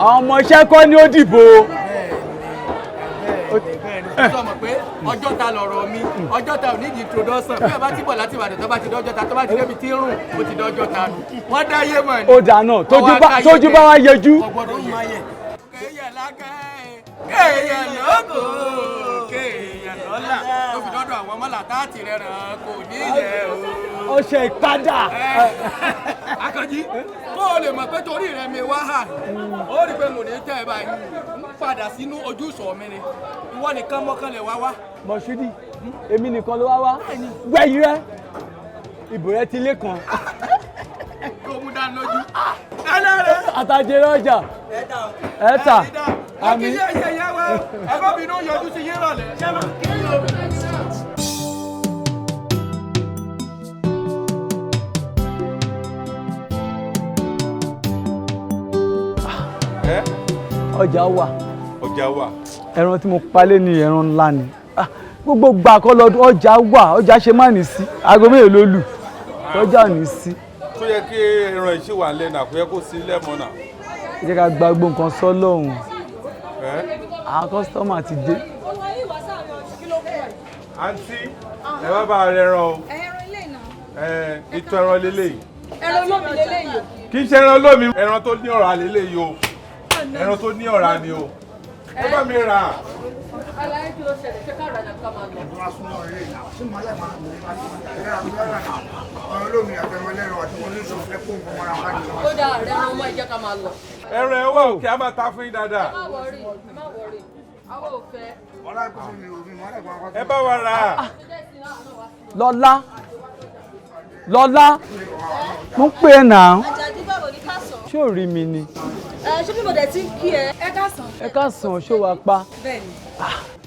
àwọn ọmọ iṣẹ́ kọ́ ni ó dìbò o. sọ mọ̀ pé ọjọ́ ta lọ̀rọ̀ mi ọjọ́ ta ò ní introduction bí ẹ bá ti bọ̀ láti Ìbàdàn tó bá ti dọ́jọ́ ta tó bá ti débi tí ń rùn ó ti dọ́jọ́ ta nù wọ́n dá yé mọ̀ ni. ó dáná tójú bá wá yẹjú. kéèyàn lóko kéèyàn lọ́la tó fi dọ́dọ̀ àwọn ọmọ làtàtì rẹ̀ ràn kò ní ilẹ̀ o. ó ṣe ìpadà. Akànjí kó o lè mọ̀ pé torí rẹ̀ mi wá hà ó rí i pé mo ní tẹ́ ẹ báyìí ń padà sínú ojúṣọ mi ni ìwọ nìkan mọ́kànlẹ̀ wá wá. Mọ̀ṣúdì èmi nìkan ló wá wá wẹ̀yìn rẹ ìbò rẹ ti lé kan. kó mú dá lójú. ẹlẹ́rẹ̀. àtàjèrè ọjà ẹ̀ta àmì. ẹ̀kí yẹ yẹ wá ẹ̀fọ́ mi ló yọjú sí yín rọ̀lẹ́. ọjà wà ẹran tí mo palẹ̀ ní ẹran ńlá ni gbogbo gbà kọ́ lọ́dún ọjà ṣe má ní sí aago mélòó ló lù ọjà ní sí. tó yẹ kí ẹran ìṣe wà lẹ́nu àkóyẹ kó sí lẹ́mọ̀ náà. ẹ jẹ́ ká gba gbogbo nǹkan sọ lọ́hùn àwọn kọ́sítọ́mà ti dé. àǹtí ẹ bá bá rẹ ẹran o ìtọ́ ẹran lélẹ́yìí. ẹran olómi lélẹ́yìí. kì í ṣe ẹran olómi ẹran tó ní ọ̀rá lélẹ́yìí o ẹran tó ní ọ̀rá ni o ẹ bá mi rà. aláyé kí ló ṣẹlẹ̀ ṣé ká ràjà ká máa lọ. ó dá rẹ̀ ẹran ọmọ ìjẹ́ ká máa lọ. ẹran ẹ wà òkè á máa ta fún yín dáadáa. ẹ má wọrí àwọn ò fẹ́. ẹ bá wa rà. lọ́lá mo ń pè é náà. Àjàdí báwo ni ká sọ. ṣé ò rí mi ni. ṣé bí mo dẹ̀ ti ń kí ẹ. ẹ ká sàn. ẹ ká sàn ṣó wa pa. bẹ́ẹ̀ni.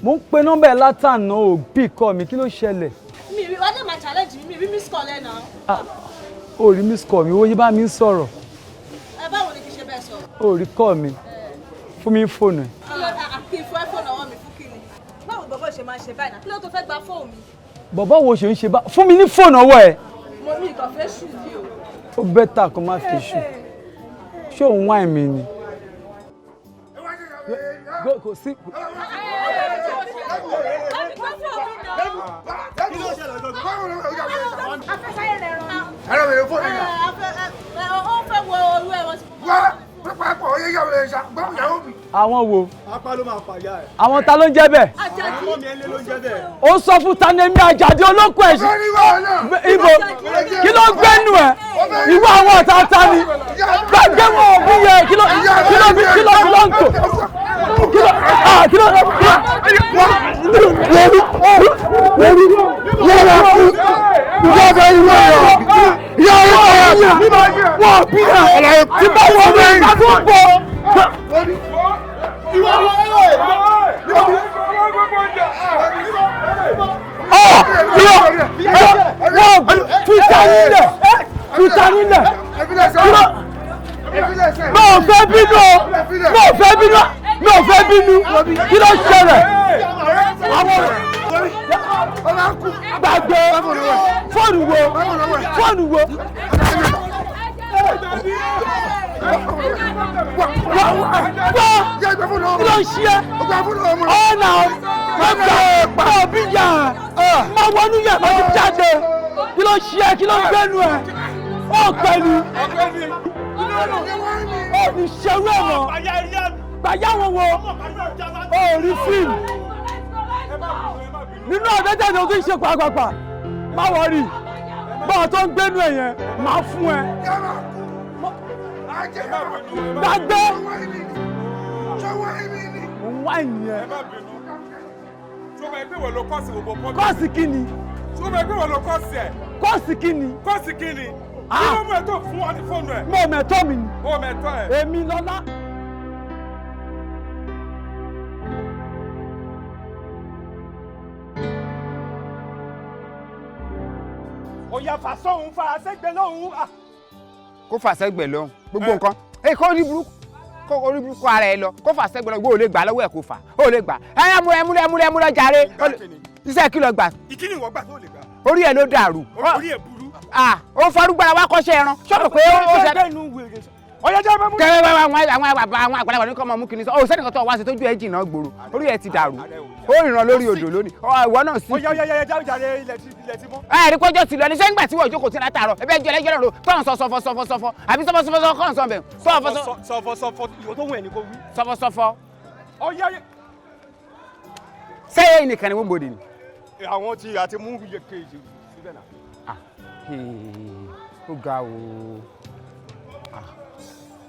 mo ń pe nọ́mbà ẹ látàná ò bí kọ́ mi kí ló ṣẹlẹ̀. mi rí wájú máa challenge mi rí miss call ẹ náà. ó rí miss call mi owó yín bá mi ń sọ̀rọ̀. ẹ báwo ni kí ṣe bẹ́ẹ̀ sọ̀rọ̀. ó rí call mi fún mi fóònù ẹ. kí n fọ́ fóònù ọwọ́ mi fún kí ni. báwo bọ́bọ́ ṣe máa ṣe báyìí náà kí ló tó fẹ́ gba fóònù mi. bọ̀bọ́ wo ṣe ń ṣe bá fún mi ní fóònù ọwọ́ ẹ. mo ní ìkàn fẹ́ ṣù ní o. ó bẹ́tà kó má fi ṣù ṣé òun wáìn mi ni. kò sí. àwọn wo. apá ló máa pàyà ẹ. àwọn ta ló ń jẹ́ bẹ́ẹ̀. àwọn mi ẹ lé ló ń jẹ́ bẹ́ẹ̀. ó sọ fún Tanemi Àjàdí olóko ẹ̀ sí. ibo kí ló ń gbẹ́nu ẹ̀ ìwọ àwọn ọ̀tá ta ni gbàgbé wọn ò bí yẹ kí ló ń tò mo fẹ́ bínú kí ló ṣẹlẹ̀ gbàgbé fóònù wo kí ló ṣe ọ̀nà ọgbà òbí yà máa wọnú yà máa ti jáde kí ló ṣe kí ló ń gbẹ́nu ẹ̀ ọ̀gbẹ́ni ó ní ṣerú ẹ̀wọ̀n gbàyà wọn wo ó rí fíìmù nínú ọ̀dẹ́jẹ́ tó ń ṣe pàápàá má wọrí báwa tó ń gbẹ́nu ẹ̀ yẹn máa fún ẹ gbàgbé òun wá ìyẹn kọ́ọ̀sì kí ni Ṣé o mọ̀ pé wọ́n lọ kọ́ọ̀sì ẹ̀? Kọ́ọ̀sì kí ni? Kọ́ọ̀sì kí ni? Kí ló mú ẹ tó fún wa ní fóònù ẹ̀? Mo mẹ̀tọ́ mi ni. Mo mẹ̀tọ́ ẹ̀. Èmi lọ́lá. Oya fàṣọ́hún fàṣẹ́gbẹ̀ lọ́hún. Kó fàṣẹ́gbẹ̀ lọ́hún gbogbo nǹkan. Kó rí burúkú kó orí burúkú ara ẹ lọ kó fàṣẹ́gbẹ̀ lọ gbọ́ ò lè gbà lọ́wọ́ ẹ̀ kó fà ó lè gbà. Ẹ múlẹ̀ jàre. Iṣẹ́ kí lọ gbà. Ìkíni ìwọ gbà tó lè gbà. Orí ẹ ló dàrú. Orí ẹ burú. Ó farúgbára wá kọ́ṣẹ́ ẹran. Ṣọ́pọ̀ pé ó ṣe. Ọ̀yá jẹ́ mẹ́mú. Kẹ́rẹ́ àwọn àgbàlagbà ní kọ́ ọmọ mú kìíní sọ. Ó sẹ́nìkan tó wá sí tójú ẹ̀ jìnnà gbòòrò. Orí ẹ̀ ti dàrú. Ó ìran lórí odò lónìí. Ìwọ náà sí. Ọ̀yá jáde ilẹ̀ ti mọ́. Rí kọjọ́ ti lọ ní sẹ́ńgbà tí wọ́n jókòó sí látàárọ̀. Ẹbẹ́ jẹ́ lẹ́jọ́ lọ́rọ̀ pé òun sọ̀fọ̀. Àbí sọ̀fọ̀ kọ́ ọ̀sán bẹ̀. Sọ̀fọ̀ ìwọ tó wù ẹ̀ ní kò wí. Sọ̀fọ̀. Ọ̀yá. Sẹ́yìn nìkan ni wọ́n bòde ni. Àwọn tí a ti mú kejì síbẹ̀ náà. Ó ga o.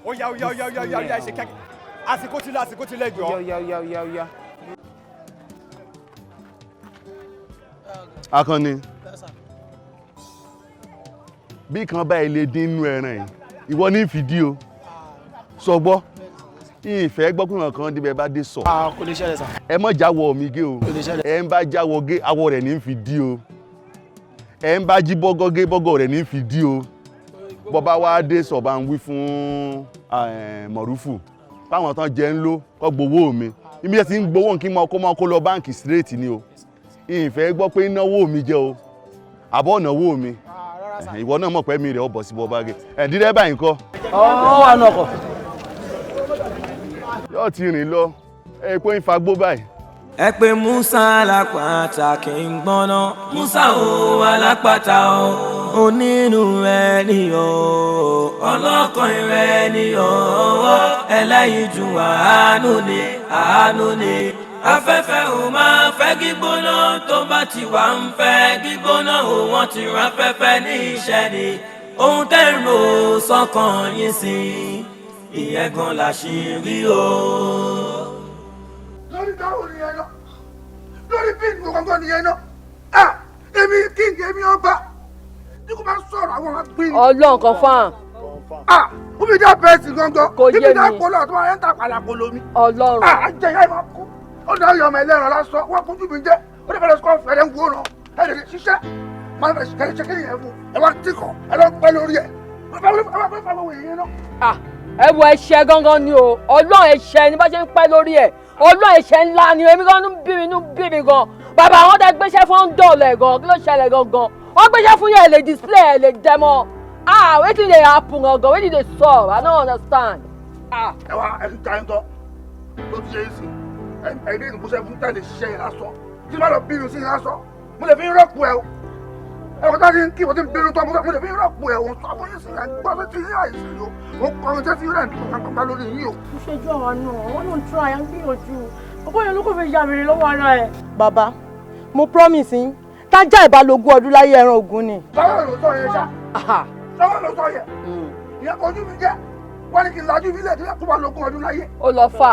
Oya ṣe kẹ́kẹ́. Àsìkò ti lẹ́jọ́. Oya. Akànnì bí kan bá ilé dín inú ẹran yìí ìwọ ní fìdí o sọgbọ́ ìfẹ́ gbọ́ pé wọn kan débẹ̀ bá dé sọ. Kò lè ṣẹlẹ̀ sà. Ẹ mọ̀ jáwọ́ mi gé o. Kò lè ṣẹlẹ̀. Ẹ ń bá jáwọ́ gé awọ rẹ̀ ní fìdí o. Ẹ ń bá jí bọ́gọ́ gé bọ́gọ́ rẹ̀ ní fìdí o. Bọ́bá wá dé sọ bá ń wí fún Mọ̀rúfù báwọn tán jẹ́ ń ló kọ́ gbowó mi ibi tí ń gbowó kí n kó lọ báǹkì straight ni o ìfẹ́ gbọ́ pé náwó mi jẹ́ o àbọ̀ náwó mi ìwọ náà mọ̀ pé mi rẹ̀ ọ bọ̀ sí bọ́ bá gé dírẹ́bà yìí kọ́. Ó wà nù ọkọ̀. Yóò ti rìn lọ pé ń fagbó báyìí. Ẹ pé Musa alápàtà kì í gbọ́ná Musa o alápàtà o onínú rẹ ni o ọlọ́kàn rẹ ni o ẹlẹ́yinjú àánú ni afẹ́fẹ́ ò máa fẹ́ gbígbóná tó bá ti wà ń fẹ́ gbígbóná o wọ́n ti rán afẹ́fẹ́ ní iṣẹ́ ni ohun tẹ́ ń rò sọ́kàn yín sí ìyẹn gan láṣìírí o. Lórí dáhùn nìyẹn náà lórí bíìlì gbọ̀ngàn nìyẹn náà èmi kíngì èmi ọba ní kò máa ń sọ̀rọ̀ àwọn agbẹ́ni. Ọlọ́run kan fáàn. Ó fi dá bẹ́ẹ̀sì gangan Kò yé mi. níbi dá polo tó máa ń ta pàlàpọ̀ lomi. Ọlọ́run. Àjẹyà ìmọ̀ kú ó dá yọ ọmọ ẹlẹ́ran lásán wọ́n kújú mi jẹ́ ó dẹ̀ fẹ́rẹ̀ sọ́kọ́ fẹ́rẹ̀ ń wòran ẹ̀ lè ṣiṣẹ́ máa fẹ́ kẹ́lẹ́ ṣe kéyìn ẹ̀ fún ẹ wá tí kàn ẹ lọ pẹ́ lórí ẹ̀ ẹ wo ẹ̀ṣẹ̀ gangan ni o Ọlọ́run ẹ̀ṣẹ̀ ni bá ṣe ń pẹ́ lórí ẹ̀ Ọlọ́run ẹ̀ṣẹ̀ ńlá ni èmi gan inú bí mi gan bàbá àwọn tẹ gbéṣẹ́ fún dọ̀ọ̀lẹ̀ gan kí ló ṣẹlẹ̀ gangan wọ́n gbéṣẹ́ fún yẹn lè display ẹ̀ lè demo wetin dey happen gangan wetin dey sup I no understand. ẹ wá ẹ fi ta ẹ tọ́ ló ti ṣe é sí ẹ ní ìdúgbòsẹ́ fún tẹ̀lé ṣiṣẹ́ yẹn lásán tí wọ́n lọ bínú sí yẹn lásán mo lè fi rọ́pù ẹ o ẹ wọ́n tá ti ń kí wọ́n ti ń bínú tọ́ mo lè fi rọ́pù ẹ o sọ fún yín sí ẹ gbọ́ pé tí yín àìsí o mo kọrin tẹ́tí rẹ̀ nípa lórí yín o. ìṣèjú àwọn náà wọn ló ń tún àyà ń gbìyànjú ọkọ yẹn ló kò fi ya wèrè lọ́wọ́ ara ẹ̀. bàbá mo promise yín tájà ìbálògún ọdún láyé ẹran ògún ni. báwo ló sọ yẹn ṣá báwo ló sọ yẹn ìyẹn kojú mi jẹ wọ́n ní kí n lajú mi lẹ́ẹ̀dí láti wà lógún ọdún láyé. ó lọ fà.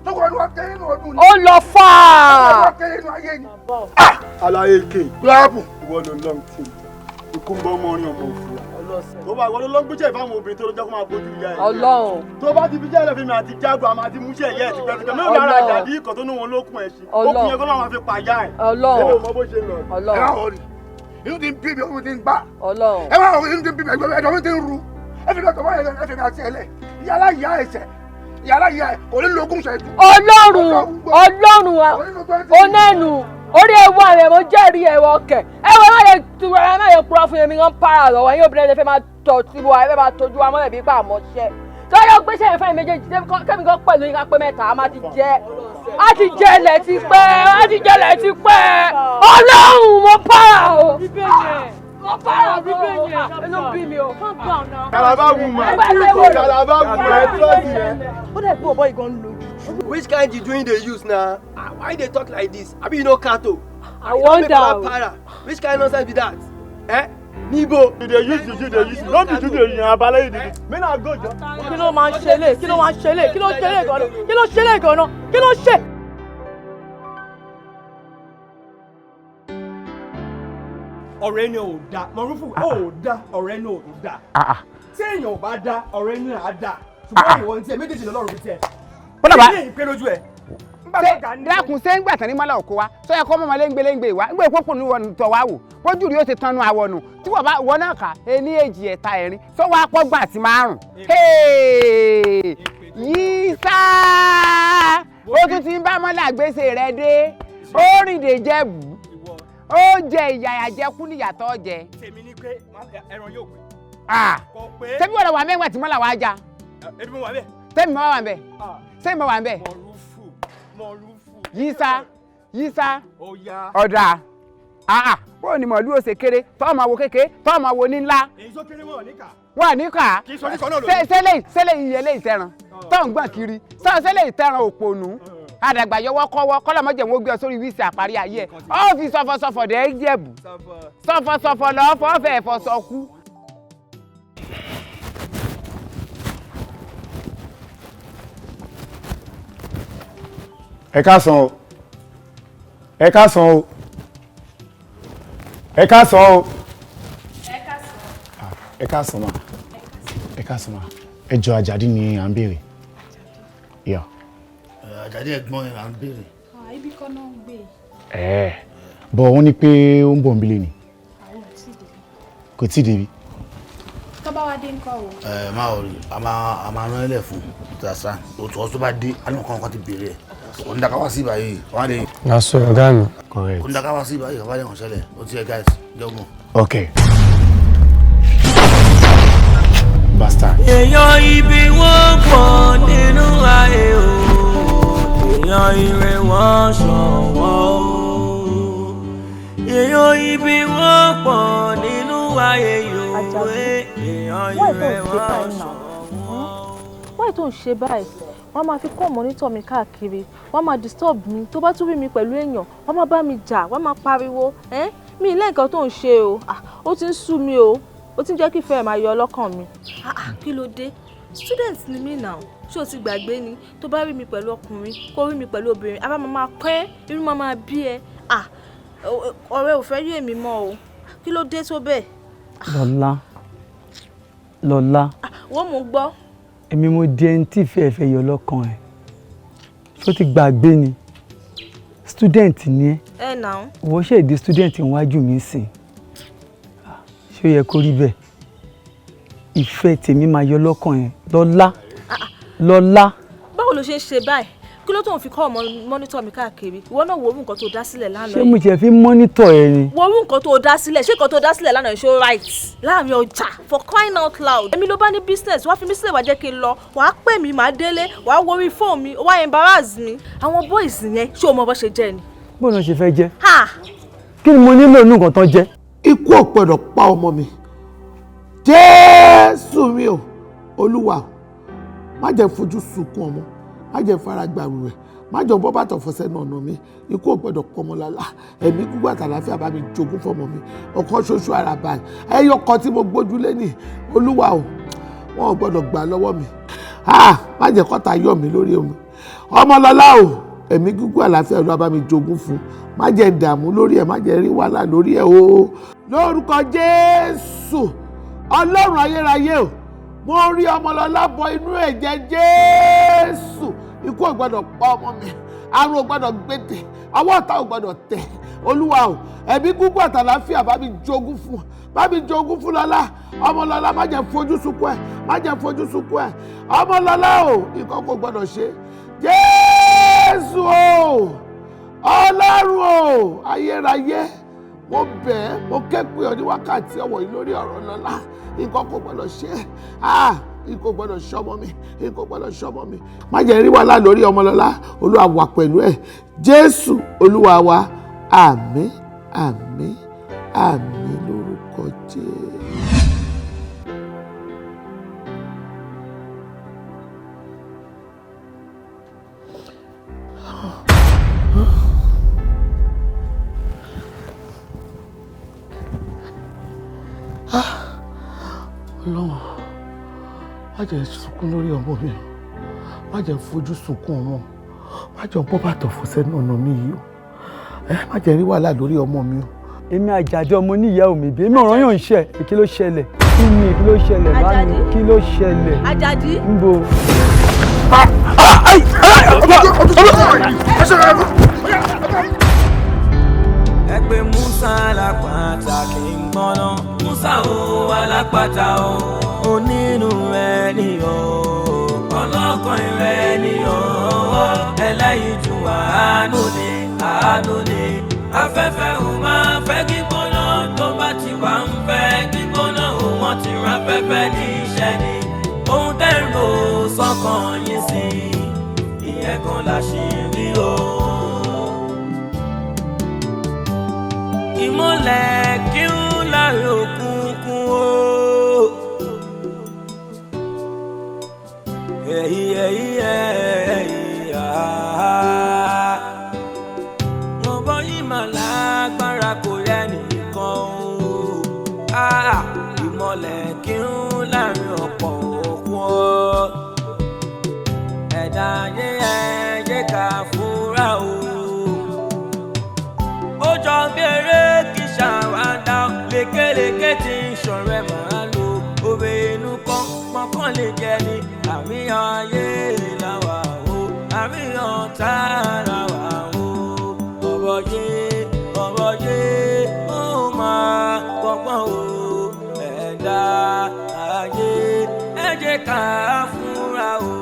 tókò ọdún wa kéré nínú ọdún ni. ó lọ fà. ọdún wa kéré nínú ayé ni. Alaye ke. Gíláàbù. Ìwọ ló lọ́n tí. Ikú ń bọ́ ọmọ orin ọmọ òfurufú. Tó bá ìwọ ló lọ́n gbéṣẹ́ ìfáwọn obìnrin tó ló jẹ́ kó máa bójú ìyá ẹ̀. Ọlọ́run. Tó bá ti fi jẹ́ ẹlẹ́fin mi àti jágbo àmọ́ àti múṣẹ́ ìyá ẹ̀ ti pẹ́ tipẹ́. Mẹ́rin lára àjàdí ìkọ̀ tó ní wọn lókun ẹ̀ sí. Okùn yẹn kó náà máa fi pàyà ẹ̀. Ọlọ́run. Ẹ lè mọ bó ṣe ń lọ. Ọlọ́run. ẹ máa wọ ni inú ti ń bí mi omi ti ń gbà. Ọlọ́run. ẹ máa wọ inú ti ń bí mi ẹjọ́ mi ti ń ru ẹ fi lọ́tọ̀ wáyé ẹ fi mi àti ẹlẹ́ yàrá ìyá ẹ̀sẹ̀ yàrá ìyá ẹ̀ kò ní lógún ṣẹ́jú. Ọlọ́run onẹ́nu orí ewu àwọn ẹ̀mọ́ jẹ́rìí ẹ̀wọ̀ ọ̀kẹ́ ẹ̀wọ̀ má yẹ tu ẹ̀ má yẹ kúrọ́ fún yẹn mi kàn para lọ́wọ́ ẹ̀yin obìnrin ẹ̀ fẹ́ máa tọ̀ sí wa ẹ̀ fẹ́ máa tọ́jú wa mọ́lẹ̀ bí pa àmọ́ ṣẹ́ tọ́yọ̀ gbéṣẹ́ yẹn fẹ́ẹ́ méjèèjì kẹ́mi kan pẹ̀lú yín ká pé mẹ́ta a máa ti jẹ́ a ti jẹ́ ilẹ̀ ti pẹ́ Ọlọ́run mo para o mo para o inú bí mi o. Kalaba woman. Kalaba woman. ó dẹ̀ pé ọ̀bọ ìgan ń lo Which kind you doing dey use na? Why they talk like this? Abi you no kato? I wonder. Para. Which kind nonsense be that? Nibo. You dey use you dey use. No be today you yan abale you dey. Me na go jo. kí ló máa ń ṣẹlẹ̀ kí ló máa ń ṣẹlẹ̀ kí ló ṣẹlẹ̀ gan-an kí ló ṣẹlẹ̀ gan-an kí ló ṣe. ọ̀rẹ́ ni ò da Mọ̀rúfù ò da ọ̀rẹ́ ni ò da tí èèyàn ò bá da ọ̀rẹ́ ni à da ṣùgbọ́n ìwọ ní tiẹ̀ méjèèjì lọ́rùn fi tiẹ̀ kí ni ìpè lójú ẹ̀. dákun ṣé ń gbà tán ní mọ́lá òkú wa sọ yẹ kó mọ́ léńgbéléńgbé wa ń gbé pópó ní wọn tọ̀ wá wò bójú rí ó ti tanu àwọnù tí wọ́n náà kà ení èjì ẹ̀ta ẹ̀rin sọ wá pọ́gbà àti márùn. yìí sá ó tún ti ń bá mọ́lá gbèsè rẹ dé ó rìn dè Jẹ̀bú ó jẹ ìyà àjẹkú níyàtọ̀ jẹ. tèmi ni pé ẹran yóò pé. tẹ́bí wọ́n lọ wà mẹ́wàá tí mọ́lá wàá já. ẹbí mo wà bẹ́ẹ̀. tẹ́mi mọ́ wà bẹ́ẹ̀. sẹ́mi mọ́ wà bẹ́ẹ̀. yísá ọ̀dà bóò ni mọ̀lú òsè kéré tọ́ọ̀mọ̀ wo kékeré tọ́ọ̀mọ̀ wo ní ńlá. èyí tó kéré wọ̀ níkà. wà níkà sẹ́lẹ̀ ìyẹlẹ̀ ìtẹ̀ràn tọ́ ń gbọ̀n kiri sẹ́lẹ̀ ìtẹ̀ràn òpònú àdàgbà yọwọ́ kọ́wọ́ kọ́lọ́mọ́jẹ̀ wọ́n gbé ọ sórí wíìsì àparí ayé ẹ̀ ọ́ fi sọ̀fọ̀sọ̀fọ̀ dẹ̀ Jẹ̀bú sọ̀fọ̀sọ̀fọ̀ lọ́ọ́ fọ́ọ̀fẹ́ ẹ̀fọ́ sọ̀kú. ẹ káàsán o ẹ káàsán o ẹ káàsán o ẹ káàsán ma ẹ káàsán ma ẹ jọ Àjàdí ni à ń béèrè. Àjàdí ẹ̀gbọ́n yẹn à ń béèrè. ibi kan náà ń gbé. bọ̀ wọ́n ní pé ó ń bọ̀ nbílẹ̀ ni kò tí ì débi. tọ́ba wa dé ń kọ́ o. máa ò rí a máa rán ẹlẹ̀ fún ìtàsán òtún ọtún bá dé alẹ́ kan ti béèrè ẹ̀ onídàká wá sí ìbáyé wọ́n á lè. lásọ ọ̀gá mi. correct. onídàká wá sí ìbáyé wọ́n á lè hàn ṣẹlẹ̀ ó ti ẹ̀ guys jẹ́ ọmọ. okay. bastard. èèyàn ibi wọ́n pọ̀ nínú ayé o èèyàn ire wọ́n ṣọ̀wọ́ o èèyàn ibi wọ́n pọ̀ nínú ayé yòó èèyàn ire wọ́n ṣọ̀wọ́. wáyé tó ń ṣe báyìí wọ́n máa fi kọ́ mọ́nítọ̀ mi káàkiri wọ́n máa disturb mi tó bá tún rí mi pẹ̀lú èèyàn wọ́n máa bá mi jà wọ́n máa pariwo mi ilé nǹkan tó ń ṣe o ó ti ń sú mi o ó ti ń jẹ́ kí ìfẹ́ máa yọ ọlọ́kàn mi. kí ló dé student ni mí náà ṣé o ti gbàgbé ni tó bá rí mi pẹ̀lú ọkùnrin kó rí mi pẹ̀lú obìnrin abá máa pẹ́ irú máa bí ẹ ọ̀rẹ́ ò fẹ́ rí èmi mọ́ o kí ló dé tó bẹ́ẹ̀. lọ́lá. wọ́n mú gbọ́. èmi mo di ẹni tí ìfẹ́ fẹ́ yọ lọ́kàn ẹ̀ ṣó ti gbàgbé ni student ni ẹ náà. wọ́n ṣe di student níwájú mi sìn ṣé ó yẹ kó rí bẹ́ẹ̀ ìfẹ́ tèmi máa yọ lọ́kàn ẹ̀ lọ́lá. báwo ló ṣe ń ṣe báyìí kí ló tó ń fi kọ́ mọ́nítọ̀ mi káàkiri ìwọ náà wo orú nǹkan tó dá sílẹ̀ lánàá. ṣé mo tiẹ̀ fi mọ́nítọ̀ ẹ ni. wo orú nǹkan tó dá sílẹ̀ ṣé nǹkan tó dá sílẹ̀ lánàá ṣó right láàrin ọjà for crying out loud. èmi ló bá ní business wàá fi mí sílẹ̀ wàá jẹ́ kí n lọ wàá pè mí màá délé wàá worí fóònù mi wàá embarrass mi. àwọn boys yẹn ṣé o mọ bó ṣe jẹ́ ni. bó ló ṣe fẹ́ jẹ́ kí ni mo nílò inú nǹkan tán jẹ́. ikú ò gbọdọ̀ pa ọmọ mi Jésù mi ò Olúwa má jẹ́ fojú sunkún ọmọ má jẹ́ fara gbàrú rẹ̀ má jọ bọ́ bàtọ̀ fọsẹ́ náà nà mí ikú ò gbọdọ̀ pọmọ lálá ẹ̀mí gbígbó àtàláfíà bá mi jogún fọmọ mi ọ̀kan ṣoṣo ara báyìí ẹyọ kan tí mo gbójúlé ní Olúwa ò wọn ò gbọdọ̀ gbà lọ́wọ́ mi má jẹ́ kọ́ta yọ̀ mí lórí omi Ọmọlọ́lá ò ẹ̀mí gbígbó àlàáfíà Olúwa bá mi jogún fún má jẹ́ dààmú lórí ẹ̀ má jẹ́ rí wàhálà lórí ẹ̀ o lórúkọ Jésù Ọlọ́run ayérayé o mo rí Ọmọlọ́lá bọ inú ẹ̀jẹ̀ Jésù ikú ò gbọdọ̀ pa ọmọ mi àrùn ò gbọdọ̀ gbèdè ọwọ́ ọ̀tá ò gbọdọ̀ tẹ̀ Olúwa o ẹ̀mí gbígbó àtàláfíà bá mi jogún fún Lọ́lá Ọmọlọ́lá má jẹ́ fojú sunkún ẹ̀ má jẹ́ fojú sunkún ẹ̀ Ọmọlọ́lá o nǹkan kò gbọdọ̀ ṣe Jésù o Ọlọ́run o ayérayé mo bẹ̀ ẹ́ mo ké pè ọ́ ní wákàtí ọ̀wọ̀ yìí lórí ọ̀rọ̀ Lọ́lá nǹkan kò gbọdọ̀ ṣe nǹkan kò gbọdọ̀ ṣọmọ mi nǹkan kò gbọdọ̀ ṣọmọ mi má jẹ́ rí wàhálà lórí Ọmọlọ́lá Olúwa wà pẹ̀lú ẹ̀ Jésù Olúwa wa àmín àmín àmín lórúkọ Jésù. Ọlọ́run má jẹ́ sunkún lórí ọmọ mi má jẹ́ fojú sunkún ọmọ má jẹ́ bọ́ bàtọ̀ fọsẹ́ náà nà mí yìí o má jẹ́ rí wàhálà lórí ọmọ mi o èmi Àjàdí ọmọ oníyàá omi bí èmi ọ̀rọ̀ yóò ń ṣe kí ló ṣẹlẹ̀ kí ni kí ló ṣẹlẹ̀ báyìí kí ló ṣẹlẹ̀ Àjàdí. ń bo. ẹgbẹ́ Musa Alapata kì í gbọ́ná Musa o Alapata o onínú rẹ̀ ni o ọlọ́kàn rẹ̀ ni o ẹlẹ́yinjú àánú ni afẹ́fẹ́ ò máa fẹ́ gbígbóná tó bá ti wà ń fẹ́ gbígbóná ò wọ́n ti rán afẹ́fẹ́ ní iṣẹ́ ni ohun tẹ́ ń lò sọ́kàn yín sí ìyẹn kan láṣìírí o. ìmọ̀lẹ̀ kí ń láre òkùnkùn o. wọ́n bọ́ ìmọ̀ lágbára kò yẹ nìkan o. ìmọ̀lẹ̀ kí ń láre ọ̀pọ̀ òkun o. ẹ̀dá ayé ẹ̀yẹ ká fúnra o. ó jọ bí eré kì í ṣàwádà lékeleke tí ń ṣọ̀rẹ́ màá lo òwe inú kan pọ̀npọ̀n lè jẹ ní àríyàn ayé làwà o àríyàn tá làwà o ọ̀rọ̀ yé ó máa gbọ́ngbọ́n o ẹ̀dá ayé ẹ jẹ́ ká fúnra o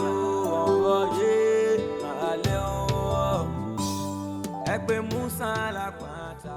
ọ̀rọ̀ yé màá lẹ́ o ẹgbẹ́ Musa Alapata.